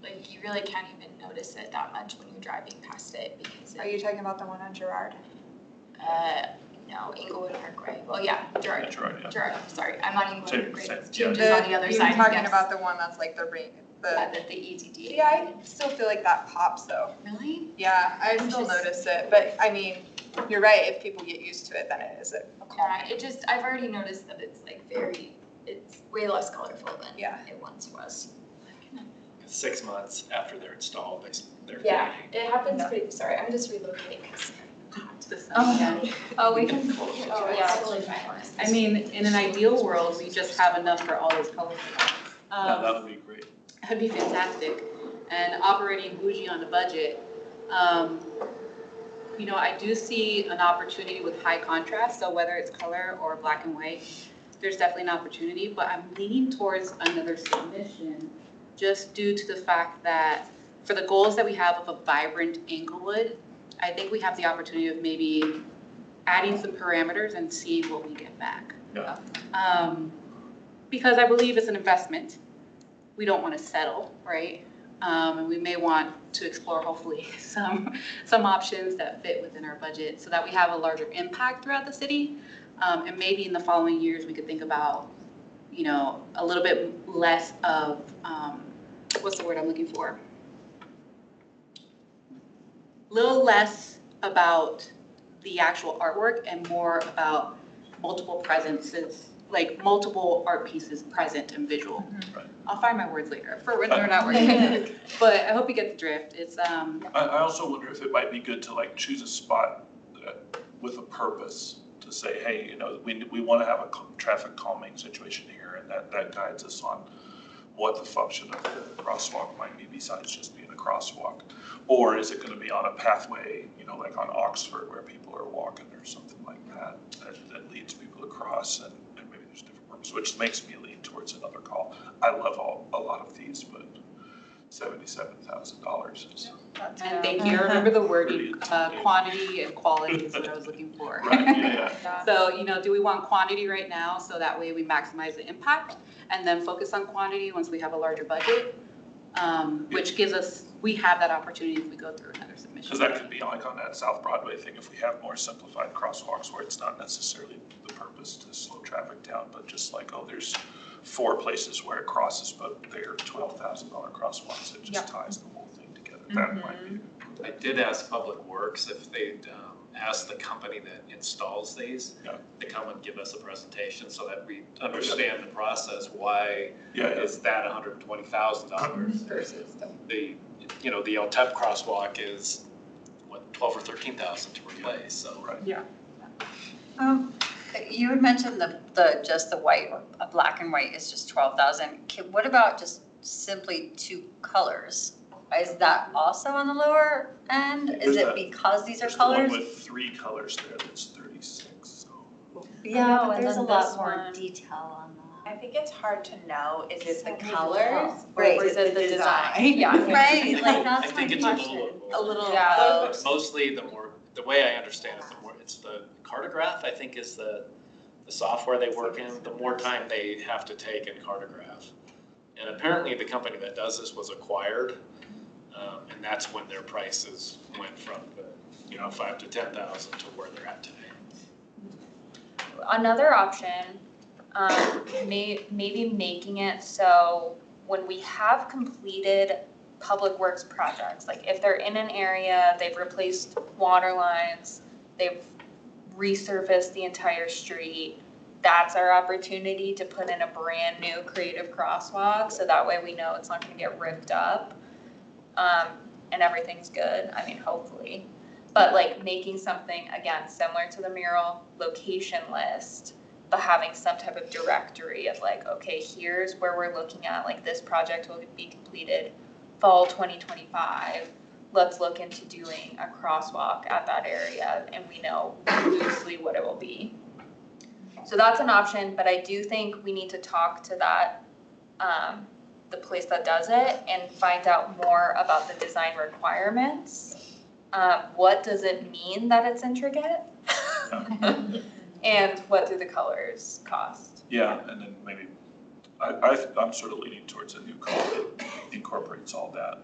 like you really can't even notice it that much when you're driving past it because Are you talking about the one on Girard? No, Englewood Parkway. Well, yeah, Girard. Gerard, yeah. Girard, sorry, I'm on Englewood Same, Parkway. same, It's yeah. changes on the other side. You're talking yes. about the one that's like the ring, Yeah, the EZD. Yeah, I still feel like that pops though. Really? Yeah, I still notice it, but I mean, you're right, if people get used to it, then it is a Yeah, I've already noticed that it's like it's way less colorful than it once was. 6 months after they're installed, they're Yeah, fading. it happens pretty, sorry, I'm just relocating because. Oh, we can, Oh, yeah. totally fine. I mean, in an ideal world, we just have enough for all those colors. Yeah, that would be great. That'd be fantastic. And operating bougie on a budget, I do see an opportunity with high contrast, so whether it's color or black and white. there's definitely an opportunity, but I'm leaning towards another submission just due to the fact that for the goals that we have of a vibrant Englewood, I think we have the opportunity of maybe adding some parameters and seeing what we get back. Yeah. Because I believe it's an investment. We don't want to settle, right? And we may want to explore hopefully some options that fit within our budget so that we have a larger impact throughout the city. And maybe in the following years, we could think about, you know, a little bit less of, what's the word I'm looking for? A little less about the actual artwork and more about multiple presences, like multiple art pieces present and visual. Right. I'll find my words later for when they're not working. But I hope you get the drift. It's I also wonder if it might be good to like choose a spot with a purpose to say, hey, you know, we want to have a traffic calming situation here, and that guides us on what the function of the crosswalk might be besides just being a crosswalk. Or is it going to be on a pathway, you know, like on Oxford where people are walking or something like that, that leads people across, and maybe there's different purpose, which makes me lean towards another call. I love a lot of these, but $77,000 is. and thank you. I remember the wording, quantity and quality is what I was looking for. Right, yeah. So, you know, do we want quantity right now so that way we maximize the impact and then focus on quantity once we have a larger budget? Which gives us, we have that opportunity if we go through another submission. Because that could be like on that South Broadway thing, if we have more simplified crosswalks where it's not necessarily the purpose to slow traffic down, but just like, oh, there's 4 places where it crosses, but they're $12,000 crosswalks, it just ties the whole thing together. That might be. I did ask Public Works if they'd ask the company that installs these to come and give us a presentation so that we understand the process. Why is that $120,000 versus the, you know, the LTEP crosswalk is what, 12 or 13,000 to replace. So You had mentioned the just the white, or black and white is just 12,000. What about just simply 2 colors? Is that also on the lower end? Is it because these are colors? There's the one with 3 colors there that's 36, so. Yeah, but there's a lot this more one. detail on that. I think it's hard to know, is it the Maybe colors or right. is it the design? Yeah. Right, like I that's my think it's a question. little Yeah. mostly the way I understand it, it's the cartograph, I think, is the software they work in, the more time they have to take in cartograph. And apparently the company that does this was acquired, and that's when their prices went from, you know, 5 to 10,000 to where they're at today. Another option, maybe making it so when we have completed public works projects, like if they're in an area, they've replaced water lines, they've resurfaced the entire street, that's our opportunity to put in a brand new creative crosswalk, so that way we know it's not gonna get ripped up, and everything's good, I mean, hopefully. But like making something, again, similar to the mural location list, but having some type of directory of like, okay, here's where we're looking at, like this project will be completed fall 2025. Let's look into doing a crosswalk at that area, and we know loosely what it will be. So that's an option, but I do think we need to talk to that, the place that does it, and find out more about the design requirements. What does it mean that it's intricate? And what do the colors cost? Yeah, and then maybe, I'm sort of leaning towards a new call that incorporates all that.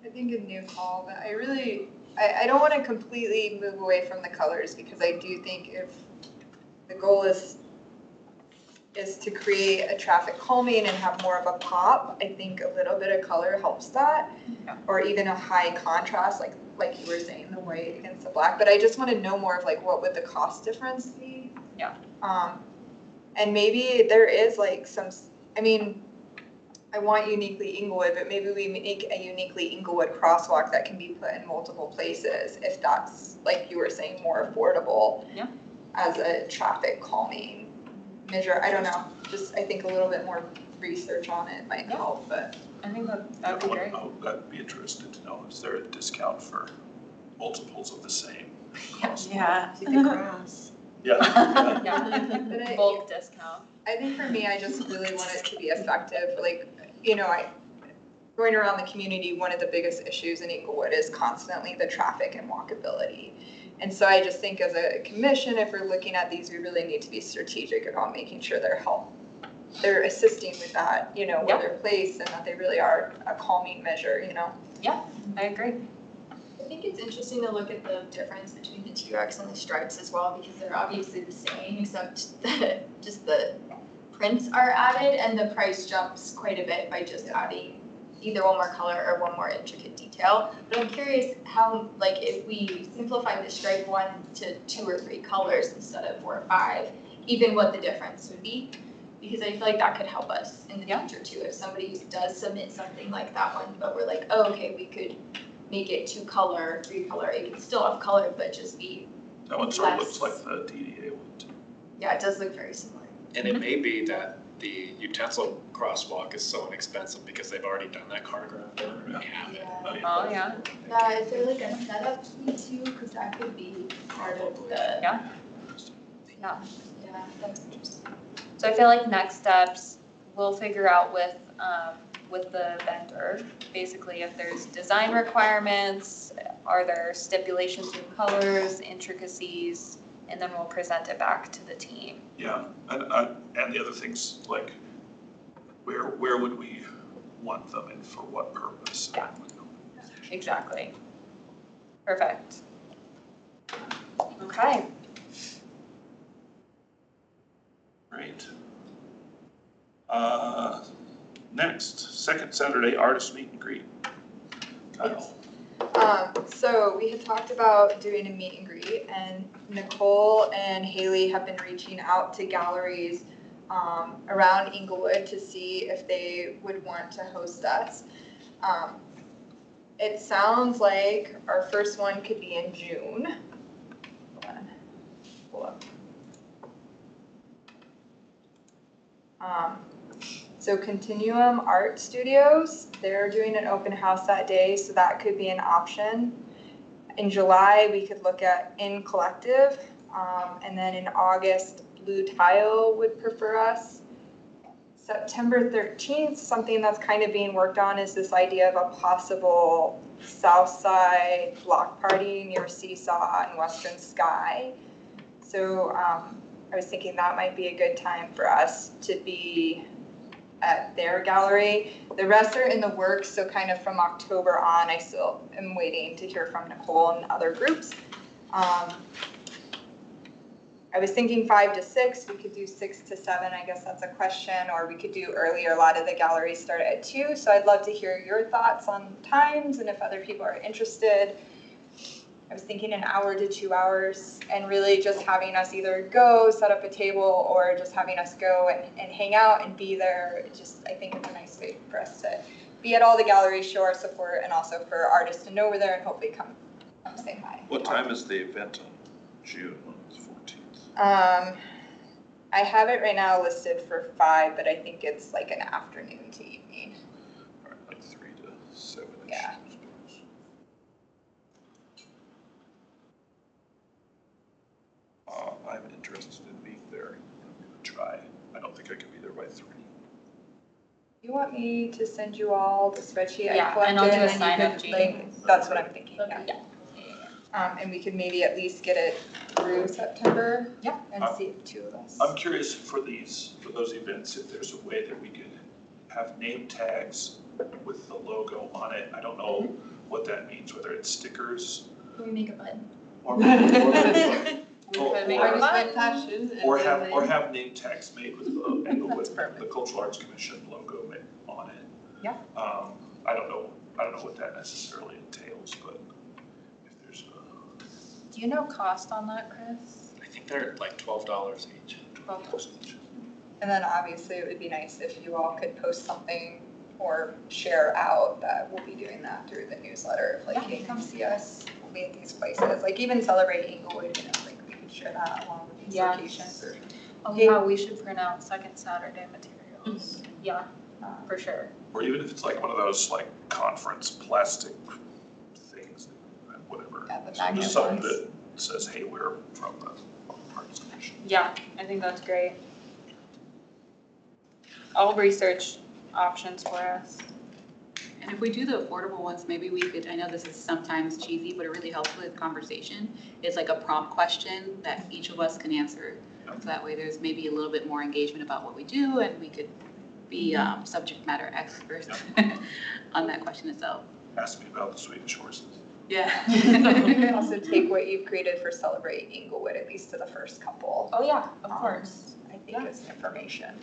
I think a new call, but I don't want to completely move away from the colors, because I do think if the goal is to create a traffic calming and have more of a pop, I think a little bit of color helps that. Or even a high contrast, like you were saying, the white against the black. But I just want to know more of like, what would the cost difference be? Yeah. And maybe there is like some, I mean, I want uniquely Englewood, but maybe we make a uniquely Englewood crosswalk that can be put in multiple places, if that's, like you were saying, more affordable as a traffic calming measure. I don't know, just I think a little bit more research on it might help, but. I think that'd be great. I'd be interested to know, is there a discount for multiples of the same crosswalk? Yeah. To the grass. Yeah. Yeah, But I- bulk discount. I think for me, I just really want it to be effective, like, going around the community, one of the biggest issues in Englewood is constantly the traffic and walkability. And so I just think as a commission, if we're looking at these, we really need to be strategic about making sure they're assisting with that, where they're placed and that they really are a calming measure, I agree. I think it's interesting to look at the difference between the T-Rex and the stripes as well, because they're obviously the same, except that just the prints are added and the price jumps quite a bit by just adding either one more color or one more intricate detail. But I'm curious how, if we simplify the stripe one to 2 or 3 colors instead of 4 or 5, even what the difference would be. Because I feel like that could help us in the future too. If somebody does submit something like that one, but we're like, oh, okay, we could make it 2 color, 3 color, it can still have color, but just be, That one sort of looks like the DDA one too. yeah, it does look very similar. And it may be that the utensil crosswalk is so inexpensive because they've already done that cartograph, they already have it. Oh, yeah. Yeah, is there like a setup fee too? Because that could be part of the. Yeah. Yeah, that's interesting. So I feel like next steps, we'll figure out with the vendor, basically if there's design requirements, are there stipulations in colors, intricacies, and then we'll present it back to the team. Yeah, and the other things, like, where would we want them and for what purpose? Yeah. Exactly. Perfect. Okay. Great. Next, second Saturday artist meet and greet. Kyle. So we had talked about doing a meet and greet, and Nicole and Haley have been reaching out to galleries around Englewood to see if they would want to host us. It sounds like our first one could be in June. Hold on. Pull up. So Continuum Art Studios, they're doing an open house that day, so that could be an option. In July, we could look at In Collective, and then in August, Blue Tile would prefer us. September 13th, something that's kind of being worked on is this idea of a possible South Side block party near Seesaw and Western Sky. So I was thinking that might be a good time for us to be at their gallery. The rest are in the works, so kind of from October on, I still am waiting to hear from Nicole and other groups. I was thinking 5 to 6, we could do 6 to 7, I guess that's a question, or we could do earlier. A lot of the galleries start at 2, so I'd love to hear your thoughts on times and if other people are interested. I was thinking an hour to 2 hours, and really just having us either go set up a table or just having us go and hang out and be there. I think it's a nice way for us to be at all the galleries, show our support, and also for artists to know we're there and hopefully come say hi. What time is the event on June 14th? I have it right now listed for 5, but I think it's like an afternoon to evening. All right, like 3 to 7. Yeah. I'm interested in being there. I'm gonna try. I don't think I can be there by 3. You want me to send you all the spreadsheet I Yeah, collected? and I'll do a then you sign-up could, sheet. that's what I'm thinking, yeah. Yeah. And we could maybe at least get it through September. Yeah. And see if 2 of us. I'm curious for those events, if there's a way that we could have name tags with the logo on it. I don't know what that means, whether it's stickers Can we make a button? or have name tags made with the Englewood, the Cultural Arts Commission logo on it. Yeah. I don't know what that necessarily entails, but if there's Do you know cost on that, Chris? I think they're like $12 each. $12 each. And then obviously it would be nice if you all could post something or share out that we'll be doing that through the newsletter. Like, hey, come see us, we'll be at these places. Like even Celebrate Englewood, like we could share that along with these locations. Or, Oh yeah, we should print out second Saturday materials. Yeah, for sure. Or even if it's like one of those like conference plastic things, whatever. Yeah, the So magnet just something ones. that says, hey, we're from the park discussion. Yeah, I think that's great. I'll research options for us. And if we do the affordable ones, maybe we could, I know this is sometimes cheesy, but it really helps with conversation. It's like a prompt question that each of us can answer. So that way there's maybe a little bit more engagement about what we do, and we could be subject matter experts on that question itself. Ask me about the Swedish horses. Yeah. You can also take what you've created for Celebrate Englewood, at least to the first couple. Oh, yeah, of course. I think as information.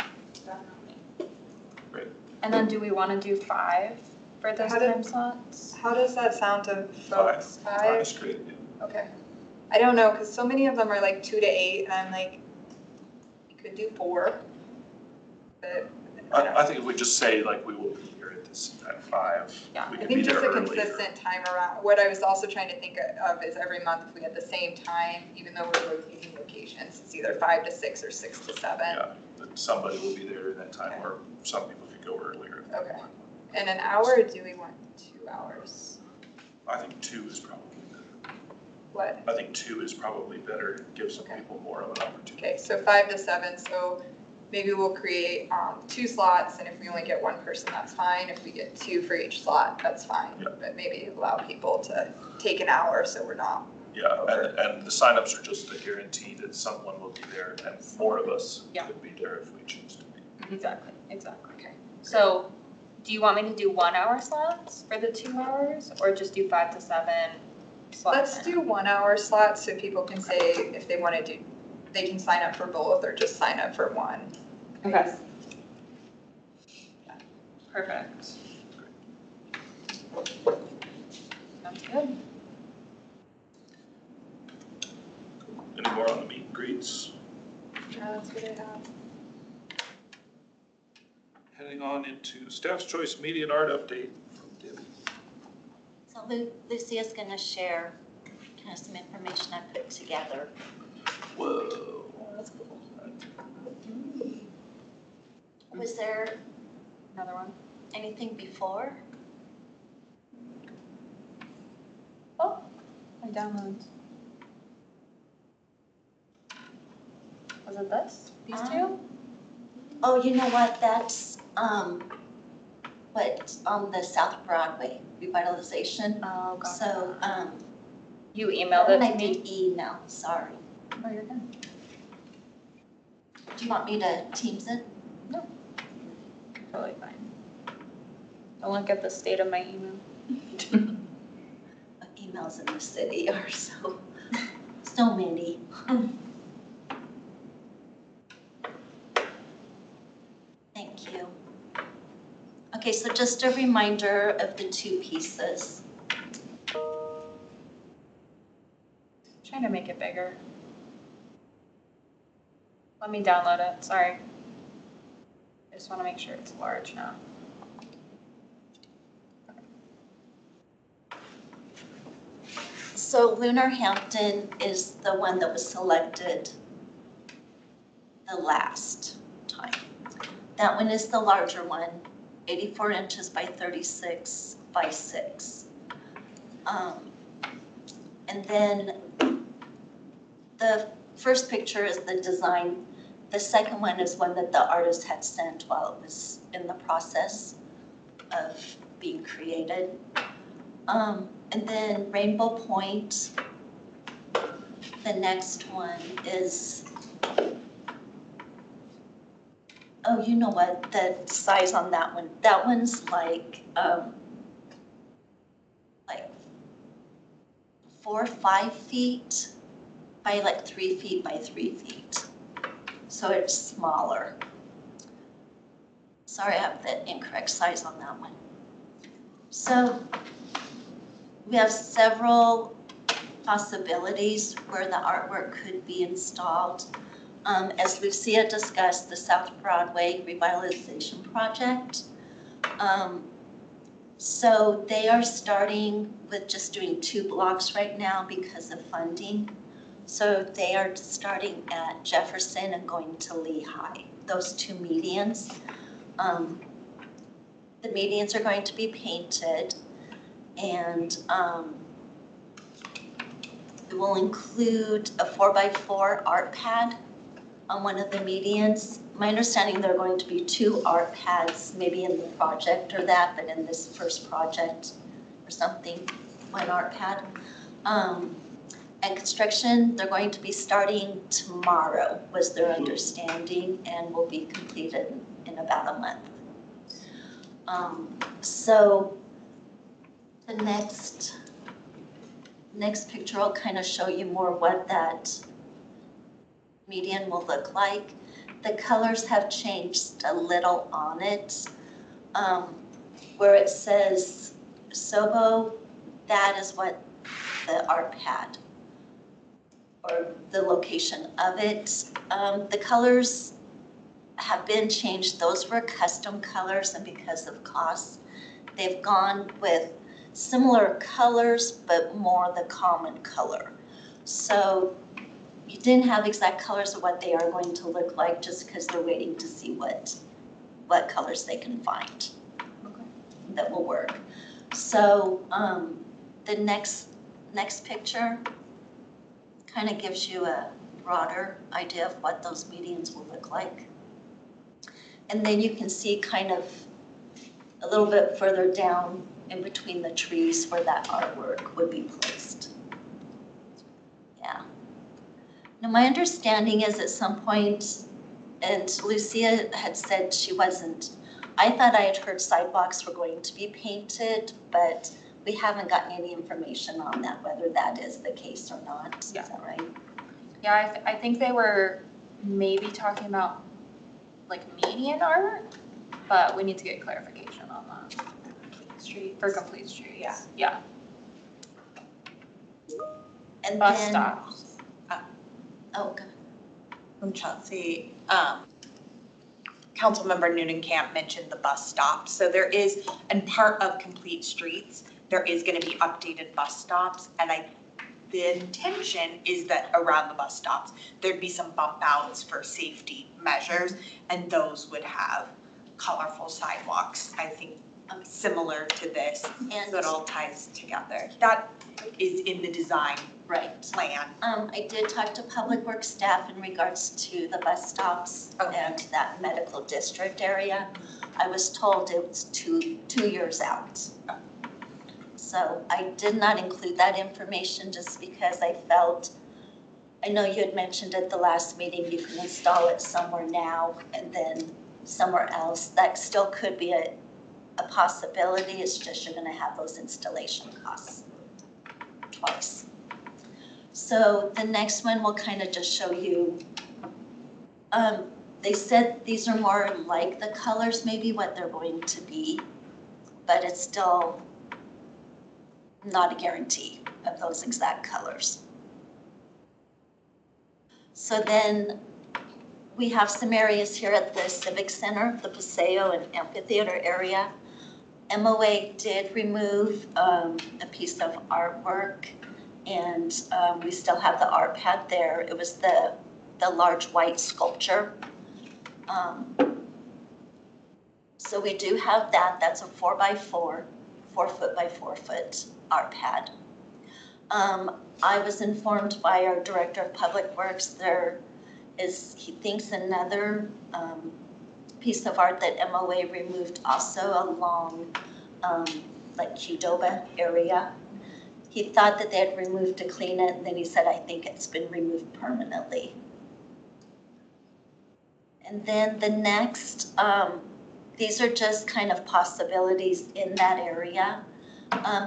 Great. And then do we want to do 5 for those How did- time slots? How does that sound to folks? Five is great. Okay. I don't know, because so many of them are like 2 to 8, and I'm like, you could do 4. But I think if we just say like we will be here at 5, Yeah. we I can be think there just a earlier. consistent time around. What I was also trying to think of is every month if we had the same time, even though we're rotating locations, it's either 5 to 6 or 6 to 7. Yeah, that somebody will be there at that time, or some people could go earlier. if they Okay. want. And an hour, or do we want 2 hours? I think 2 is probably better. What? I think 2 is probably better, gives Okay. people more of an opportunity. Okay, so 5 to 7, so maybe we'll create 2 slots, and if we only get 1 person, that's fine. If we get 2 for each slot, that's fine. Yeah. But maybe allow people to take an hour, so we're not. Yeah, and the signups are just a guarantee that someone will be there, and more of us Yeah. could be there if we choose to be. Exactly, exactly. Okay. So, do you want me to do 1 hour slots for the 2 hours, or just do 5 to 7 slots? Let's do 1 hour slots, so people can say if they want to do, they can sign up for both, or just sign up for one. Okay. Perfect. Sounds good. Any more on the meet and greets? That's what I have. Heading on into Staff's Choice Media and Art Update from Debby. So Lucia's going to share kind of some information I put together. Whoa. That's cool. Was there Another one. anything before? Oh, my downloads. Was it this? These 2? Oh, you know what, that's, what, on the South Broadway revitalization. Oh, God. So, You emailed it I to me? did email, sorry. Oh, you're good. Do you want me to Teams it? Totally fine. I'll look at the state of my email. Emails in the city are so many. Thank you. Okay, so just a reminder of the 2 pieces. Trying to make it bigger. Let me download it, sorry. I just want to make sure it's large now. So Lunar Hampton is the one that was selected the last time. That one is the larger one, 84 inches by 36 by 6. And then the first picture is the design. The second one is one that the artist had sent while it was in the process of being created. And then Rainbow Point, the next one is, oh, you know what, the size on that one's like 4 or 5 feet by like 3 feet by 3 feet. So it's smaller. Sorry, I have the incorrect size on that one. So we have several possibilities where the artwork could be installed. As Lucia discussed, the South Broadway Revitalization Project. So they are starting with just doing 2 blocks right now because of funding. So they are starting at Jefferson and going to Lehigh, those 2 medians. The medians are going to be painted, and We will include a 4x4 art pad on one of the medians. My understanding there are going to be 2 art pads, maybe in the project or that, but in this first project or something, 1 art pad. And construction, they're going to be starting tomorrow, was their understanding, and will be completed in about a month. So the next picture will kind of show you more what that median will look like. The colors have changed a little on it. Where it says Sobo, that is what the art pad, or the location of it. The colors have been changed. Those were custom colors, and because of cost, they've gone with similar colors, but more the common color. So you didn't have exact colors of what they are going to look like, just because they're waiting to see what colors they can find that will work. So the next picture kind of gives you a broader idea of what those medians will look like. And then you can see kind of a little bit further down in between the trees where that artwork would be placed. Yeah. Now my understanding is at some point, and Lucia had said she wasn't, I thought I had heard sidewalks were going to be painted, but we haven't gotten any information on that, whether that is the case or not. Is that right? Yeah, I think they were maybe talking about like median art, but we need to get clarification on that. Streets. For complete streets. Yeah. Yeah. And Bus then, stops. oh, good. From Chelsea, Councilmember Noonan-Camp mentioned the bus stops. So there is, and part of Complete Streets, there is gonna be updated bus stops. And the intention is that around the bus stops, there'd be some bump outs for safety measures, and those would have colorful sidewalks, I think, similar to this, And so it all ties together. That is in the design right. plan. I did talk to Public Works staff in regards to the bus stops and that medical district area. I was told it was two years out. So I did not include that information just because I felt, I know you had mentioned at the last meeting, you can install it somewhere now and then somewhere else. That still could be a possibility. It's just you're gonna have those installation costs twice. So the next one will kind of just show you, they said these are more like the colors, maybe what they're going to be, but it's still not a guarantee of those exact colors. So then we have some areas here at the Civic Center, the Paseo and Amphitheater area. MOA did remove a piece of artwork, and we still have the art pad there. It was the large white sculpture. So we do have that. That's a 4x4, 4 foot by 4 foot art pad. I was informed by our Director of Public Works there is, he thinks, another piece of art that MOA removed also along like Qdoba area. He thought that they had removed to clean it, and then he said, I think it's been removed permanently. And then the next, these are just kind of possibilities in that area.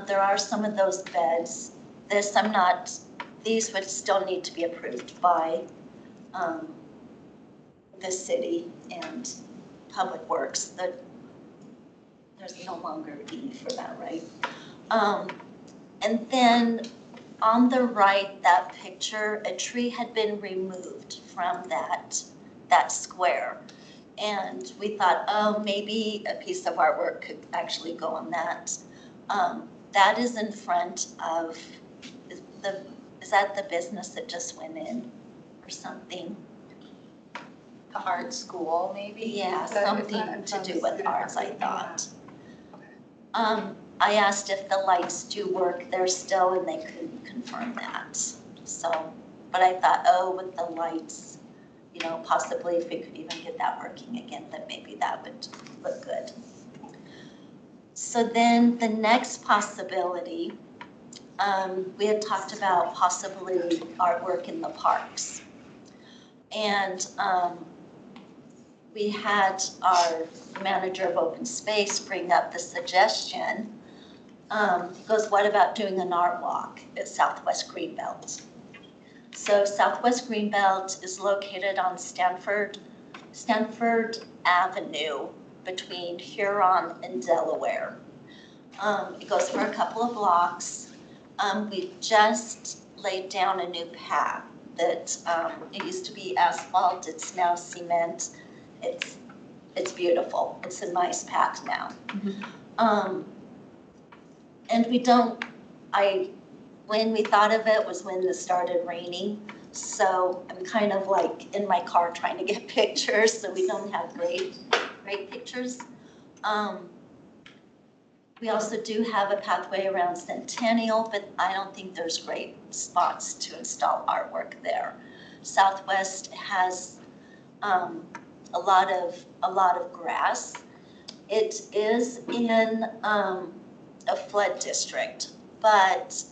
There are some of those beds. These would still need to be approved by the city and Public Works. There's no longer a need for that, right? And then on the right, that picture, a tree had been removed from that square. And we thought, oh, maybe a piece of artwork could actually go on that. That is in front of is that the business that just went in or something? The art school, maybe? Yeah, something to do with arts, I thought. I asked if the lights do work there still, and they couldn't confirm that. So, but I thought, oh, with the lights, you know, possibly if we could even get that working again, then maybe that would look good. So then the next possibility, we had talked about possibly artwork in the parks. And we had our manager of open space bring up the suggestion. He goes, what about doing an art walk at Southwest Greenbelt? So Southwest Greenbelt is located on Stanford Avenue between Huron and Delaware. It goes for a couple of blocks. We just laid down a new path that it used to be asphalt, it's now cement. It's beautiful. It's a nice path now. Mm-hmm. And when we thought of it was when it started raining. So I'm kind of like in my car trying to get pictures, so we don't have great pictures. We also do have a pathway around Centennial, but I don't think there's great spots to install artwork there. Southwest has a lot of grass. It is in a flood district, but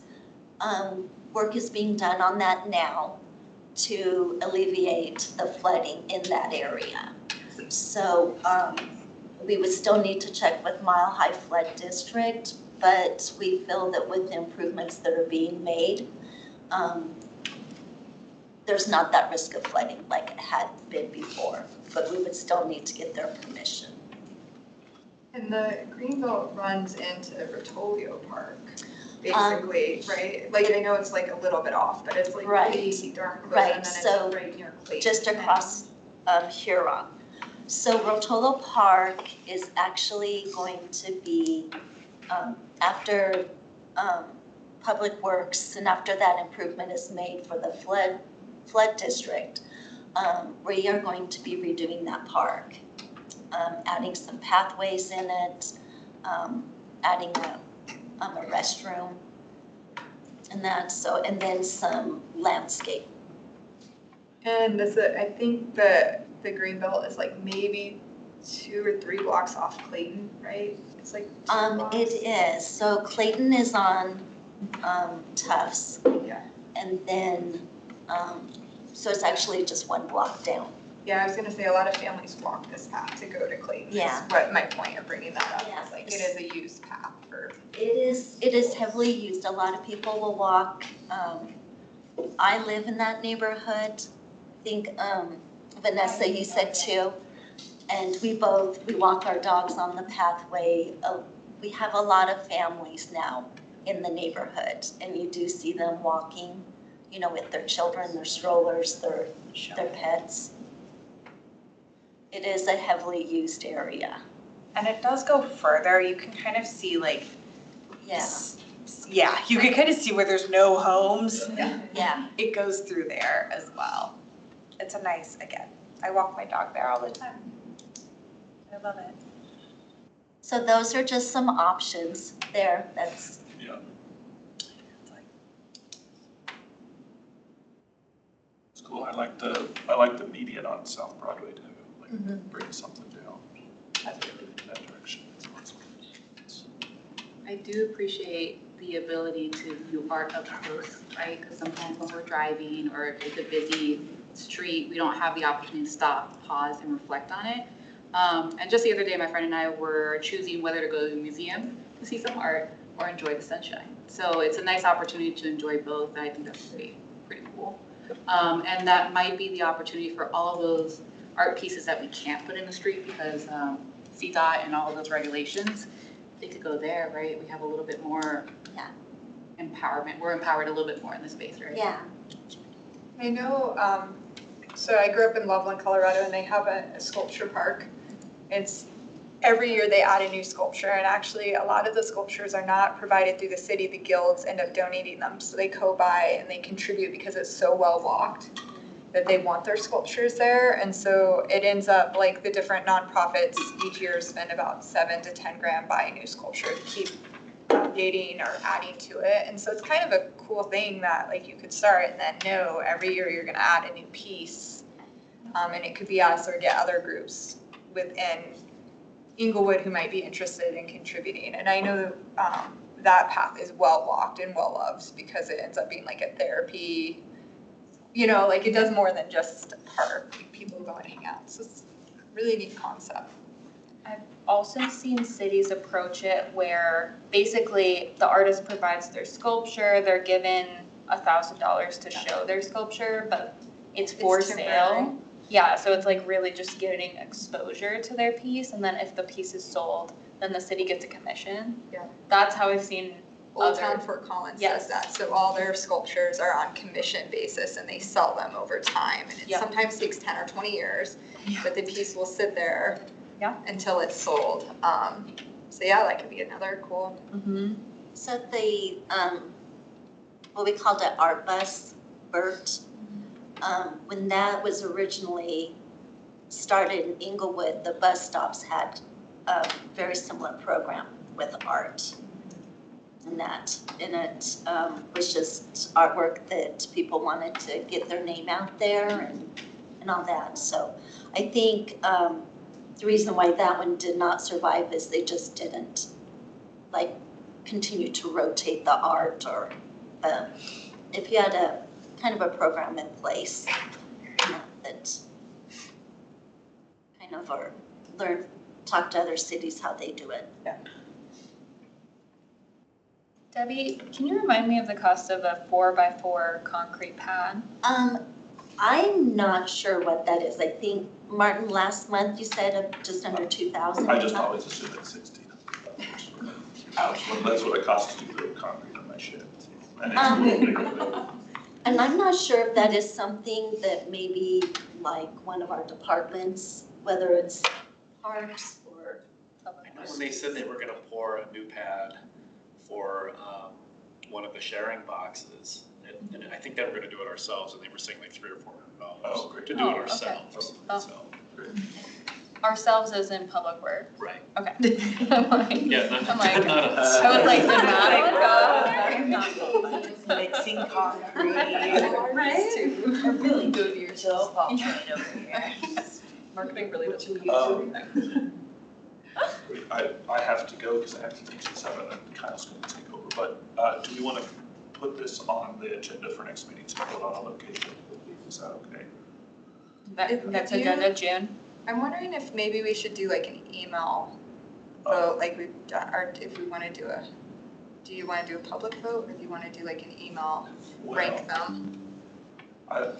work is being done on that now to alleviate the flooding in that area. So we would still need to check with Mile High Flood District, but we feel that with the improvements that are being made, there's not that risk of flooding like it had been before, but we would still need to get their permission. And the Greenbelt runs into Rotolio Park, basically, right? Like, I know it's like a little bit off, but it's like pretty darn close, and then it's right near Clayton. Just across Huron. So Rotolo Park is actually going to be, after Public Works and after that improvement is made for the flood district, we are going to be redoing that park, adding some pathways in it, adding a restroom, and then some landscape. And I think the Greenbelt is like maybe 2 or 3 blocks off Clayton, right? It's like 2 blocks. It is. So Clayton is on Tufts. Yeah. And then, so it's actually just 1 block down. Yeah, I was gonna say a lot of families walk this path to go to Clayton. Yeah. Is what my point of bringing that up Yeah. is like it is a used path for. It is heavily used. A lot of people will walk. I live in that neighborhood. I think Vanessa, you said too. And we walk our dogs on the pathway. We have a lot of families now in the neighborhood, and you do see them walking, you know, with their children, their strollers, their pets. It is a heavily used area. And it does go further. You can kind of see like, Yeah, you can kind of see where there's no homes. yeah. It goes through there as well. It's a nice, again, I walk my dog there all the time. I love it. So those are just some options there. That's. Yeah. It's cool. I like the median on South Broadway too. Like bring something down. In that direction. It's awesome. I do appreciate the ability to view art up close, right? Because sometimes when we're driving or if it's a busy street, we don't have the opportunity to stop, pause, and reflect on it. And just the other day, my friend and I were choosing whether to go to a museum to see some art or enjoy the sunshine. So it's a nice opportunity to enjoy both, and I think that's pretty cool. And that might be the opportunity for all of those art pieces that we can't put in the street because CDOT and all of those regulations, they could go there, right? We have a little bit more empowerment. We're empowered a little bit more in this space, right? Yeah. I know, so I grew up in Loveland, Colorado, and they have a sculpture park. It's every year they add a new sculpture, and actually a lot of the sculptures are not provided through the city. The guilds end up donating them, so they co-buy and they contribute because it's so well walked that they want their sculptures there. And so it ends up like the different nonprofits each year spend about $7 to $10 grand buying new sculpture to keep updating or adding to it. And so it's kind of a cool thing that like you could start and then know every year you're gonna add a new piece. And it could be us or get other groups within Englewood who might be interested in contributing. And I know that path is well walked and well loved because it ends up being like a therapy, you know, like it does more than just a park, like people go and hang out. So it's a really neat concept. I've also seen cities approach it where basically the artist provides their sculpture, they're given $1,000 to show their sculpture, but it's for sale. Yeah, so it's like really just getting exposure to their piece, and then if the piece is sold, then the city gets a commission. Yeah. That's how I've seen Old Town Fort Collins does that. So all their sculptures are on commission basis and they sell them over time. And it sometimes takes 10 or 20 years, but the piece will sit there until it's sold. So yeah, that could be another cool. So the, what we called an art bus, BERT, when that was originally started in Englewood, the bus stops had a very similar program with art. And it was just artwork that people wanted to get their name out there and all that. So I think the reason why that one did not survive is they just didn't like continue to rotate the art, or if you had a kind of a program in place, you know, that kind of talk to other cities how they do it. Yeah. Debbie, can you remind me of the cost of a 4x4 concrete pad? I'm not sure what that is. I think, Martin, last month you said just under 2,000. I just always assume it's 16. That's what it costs to do concrete on my shed. And it's a little bigger. And I'm not sure if that is something that maybe like one of our departments, whether it's parks or public works. When they said they were gonna pour a new pad for one of the sharing boxes, and I think they were gonna do it ourselves, and they were saying like $300 or $400 to do it ourselves. So, Ourselves as in public works? right. Okay. I'm like, Yeah, not I was like, did not Mixing concrete. Right? Really do it yourself, I'll train over here. Marketing really doesn't I have to go because I have to teach at 7 and Kyle's going to take over. But do we want to put this on the agenda for next meeting to vote on a location? Is that okay? Next agenda, June. I'm wondering if maybe we should do like an email vote, like we've done, or if we want to do you want to do a public vote, or do you want to do like an email, rank them? I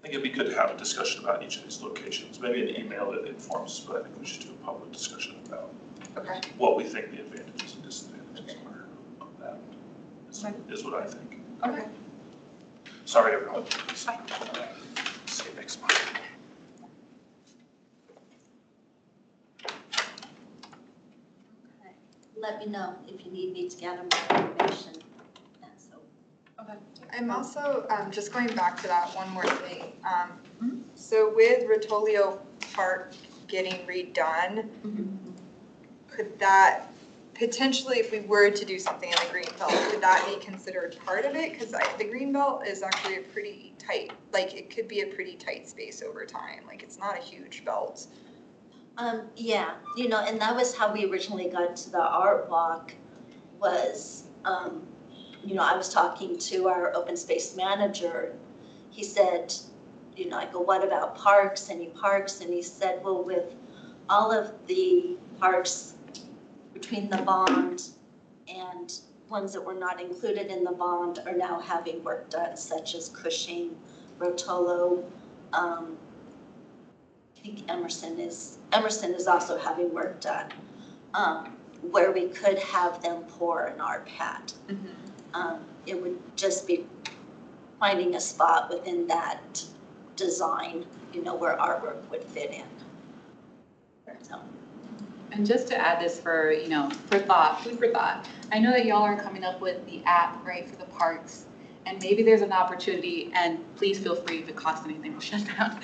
think it'd be good to have a discussion about each of these locations. Maybe an email that informs, but I think we should do a public discussion about what we think the advantages and disadvantages are of that, is what I think. Okay. Sorry, everyone. See you next month. Let me know if you need me to gather more information. I'm also, just going back to that one more thing. So with Rotolio Park getting redone, could that potentially, if we were to do something in the Greenbelt, could that be considered part of it? Because the Greenbelt is actually a pretty tight, like it could be a pretty tight space over time. Like it's not a huge belt. Yeah, you know, and that was how we originally got to the art walk was, you know, I was talking to our open space manager. He said, you know, I go, what about parks, any parks? And he said, well, with all of the parks between the bond and ones that were not included in the bond are now having work done, such as Cushing, Rotolo, I think Emerson is also having work done, where we could have them pour an art pad. It would just be finding a spot within that design, you know, where artwork would fit in. So. And just to add this for, you know, food for thought. I know that y'all are coming up with the app, right, for the parks. And maybe there's an opportunity, and please feel free if it costs anything to shut down,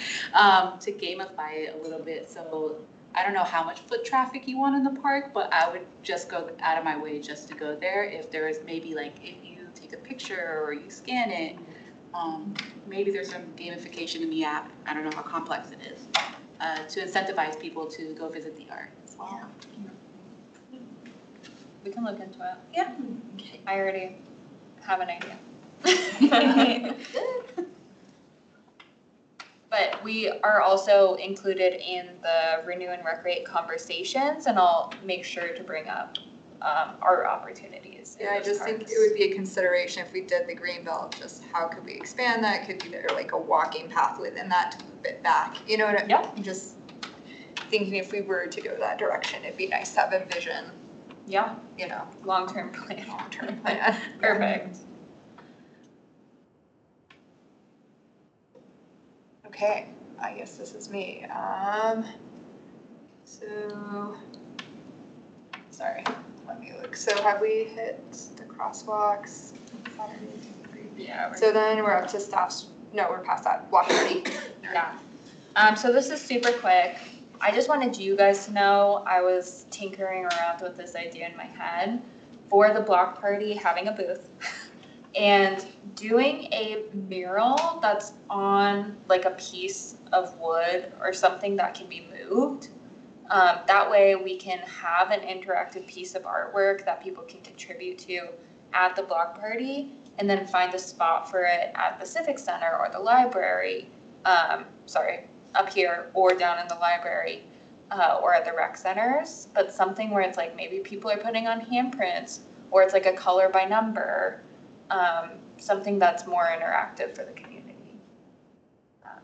to gamify it a little bit. So I don't know how much foot traffic you want in the park, but I would just go out of my way just to go there. If there is maybe like, if you take a picture or you scan it, maybe there's some gamification in the app, I don't know how complex it is, to incentivize people to go visit the art as well. Yeah. We can look into it. Yeah. Okay. I already have an idea. But we are also included in the Renew and Recreate conversations, and I'll make sure to bring up art opportunities. in Yeah, I those just think parks. it would be a consideration if we did the green belt, just how could we expand that? Could be there like a walking path within that to move it back, you know what I'm just thinking if we were to go that direction, it'd be nice to have a vision, Yeah, you know, long-term plan. long-term plan. Perfect. Okay, I guess this is me. So, sorry, let me look. So have we hit the crosswalks? Yeah. So then we're up to staff's, no, we're past that, block party. Yeah. So this is super quick. I just wanted you guys to know I was tinkering around with this idea in my head for the block party, having a booth and doing a mural that's on like a piece of wood or something that can be moved. That way we can have an interactive piece of artwork that people can contribute to at the block party and then find a spot for it at the Civic Center or the library, up here or down in the library or at the rec centers, but something where it's like maybe people are putting on handprints or it's like a color by number, something that's more interactive for the community.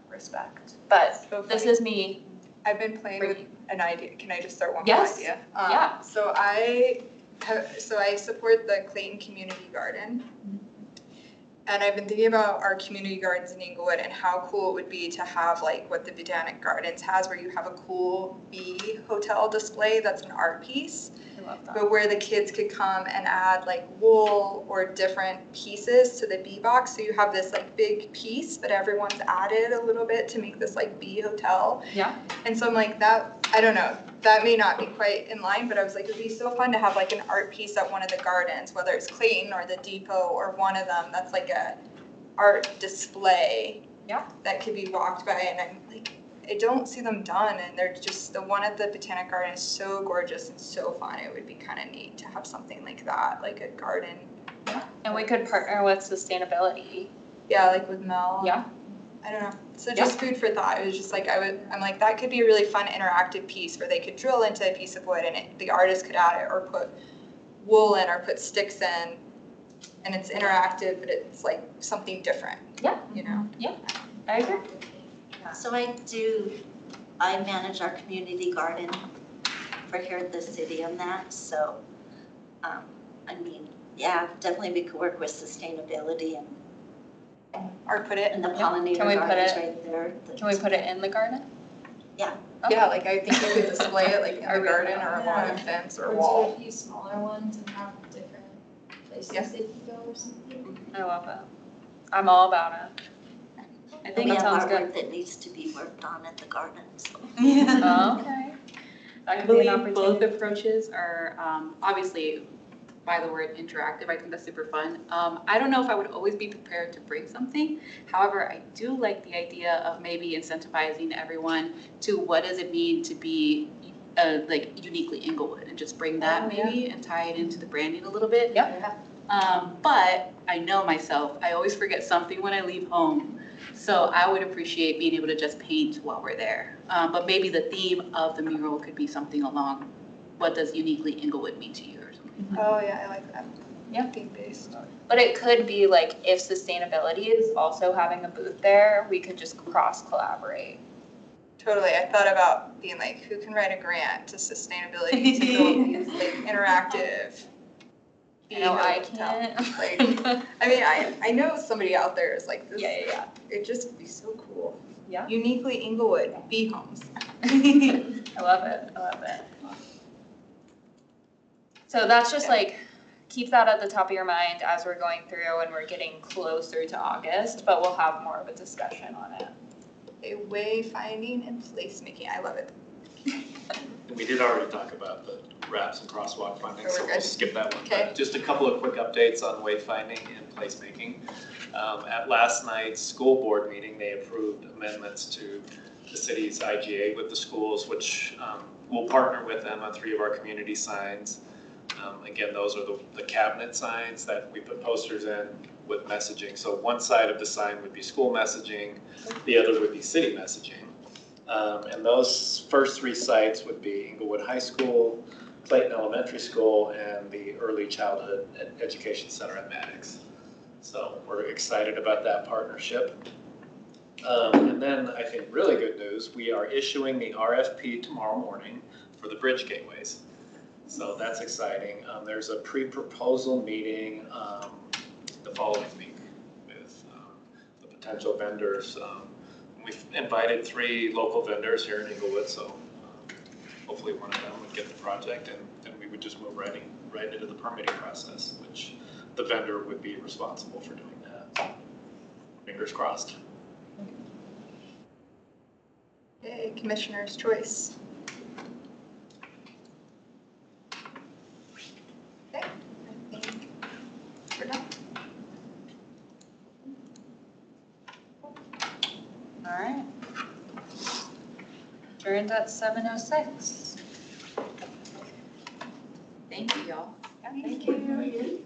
Respect. But So this funny. is me. I've been playing with an idea. Can I just start one Yes. idea? Yeah. So I support the Clayton Community Garden. And I've been thinking about our community gardens in Englewood and how cool it would be to have like what the Botanic Gardens has, where you have a cool bee hotel display that's an art piece. I love that. But where the kids could come and add like wool or different pieces to the bee box. So you have this like big piece, but everyone's added a little bit to make this like bee hotel. Yeah. And so I'm like, that, I don't know, that may not be quite in line, but I was like, it'd be so fun to have like an art piece at one of the gardens, whether it's Clayton or the Depot or one of them, that's like a art display. Yeah. That could be walked by, and I'm like, I don't see them done, and they're just, the one at the Botanic Garden is so gorgeous and so fun. It would be kind of neat to have something like that, like a garden. And we could partner with sustainability. Yeah, like with Mel. Yeah. I don't know. So just food for thought. It was just like, I'm like, that could be a really fun interactive piece where they could drill into a piece of wood and the artist could add it or put wool in or put sticks in, and it's interactive, but it's like something different. Yeah. You know? Yeah, I agree. So I manage our community garden for here at the city and that, so, I mean, yeah, definitely we could work with sustainability Or put it and the pollinator Can we put gardens it- right there. Can we put it in the garden? Yeah. Okay. Yeah, like I think you could display it like in I the really garden know. or along a fence or Or wall. do a few smaller ones and have different places Yeah. they can go or something. I love it. I'm all about it. I think We it have sounds artwork good. that needs to be worked on at the garden, so. Oh, okay. That I could be an believe both opportunity. approaches are, obviously, by the word interactive, I think that's super fun. I don't know if I would always be prepared to bring something. However, I do like the idea of maybe incentivizing everyone to what does it mean to be like uniquely Englewood, and just bring that maybe and tie it into the branding a little bit. Yep. But I know myself, I always forget something when I leave home. So I would appreciate being able to just paint while we're there. But maybe the theme of the mural could be something along, what does uniquely Englewood mean to you or something. Oh yeah, I like that. Yeah. Theme based. But it could be like if sustainability is also having a booth there, we could just cross collaborate. Totally. I thought about being like, who can write a grant to sustainability to build these like interactive. You know, I hotel. can't. Like, I mean, I know somebody out there is like this. Yeah. It just would be so cool. Yeah. Uniquely Englewood bee homes. I love it. So that's just like, keep that at the top of your mind as we're going through and we're getting closer to August, but we'll have more of a discussion on it. A wayfinding and placemaking. I love it. We did already talk about the wraps and crosswalk funding, So so we're we'll good. skip that one. Okay. But just a couple of quick updates on wayfinding and placemaking. At last night's school board meeting, they approved amendments to the city's IGA with the schools, which we'll partner with them on 3 of our community signs. Again, those are the cabinet signs that we put posters in with messaging. So one side of the sign would be school messaging, the other would be city messaging. And those first 3 sites would be Englewood High School, Clayton Elementary School, and the Early Childhood Education Center at Maddox. So we're excited about that partnership. And then I think really good news, we are issuing the RFP tomorrow morning for the bridge gateways. So that's exciting. There's a pre-proposal meeting the following week with the potential vendors. We've invited 3 local vendors here in Englewood, so hopefully one of them would get the project, and then we would just move right into the permitting process, which the vendor would be responsible for doing that. Fingers crossed. Okay, Commissioner's choice. Okay, I think we're done. All right. Adjourned at 7:06. Thank you, y'all. Thank you.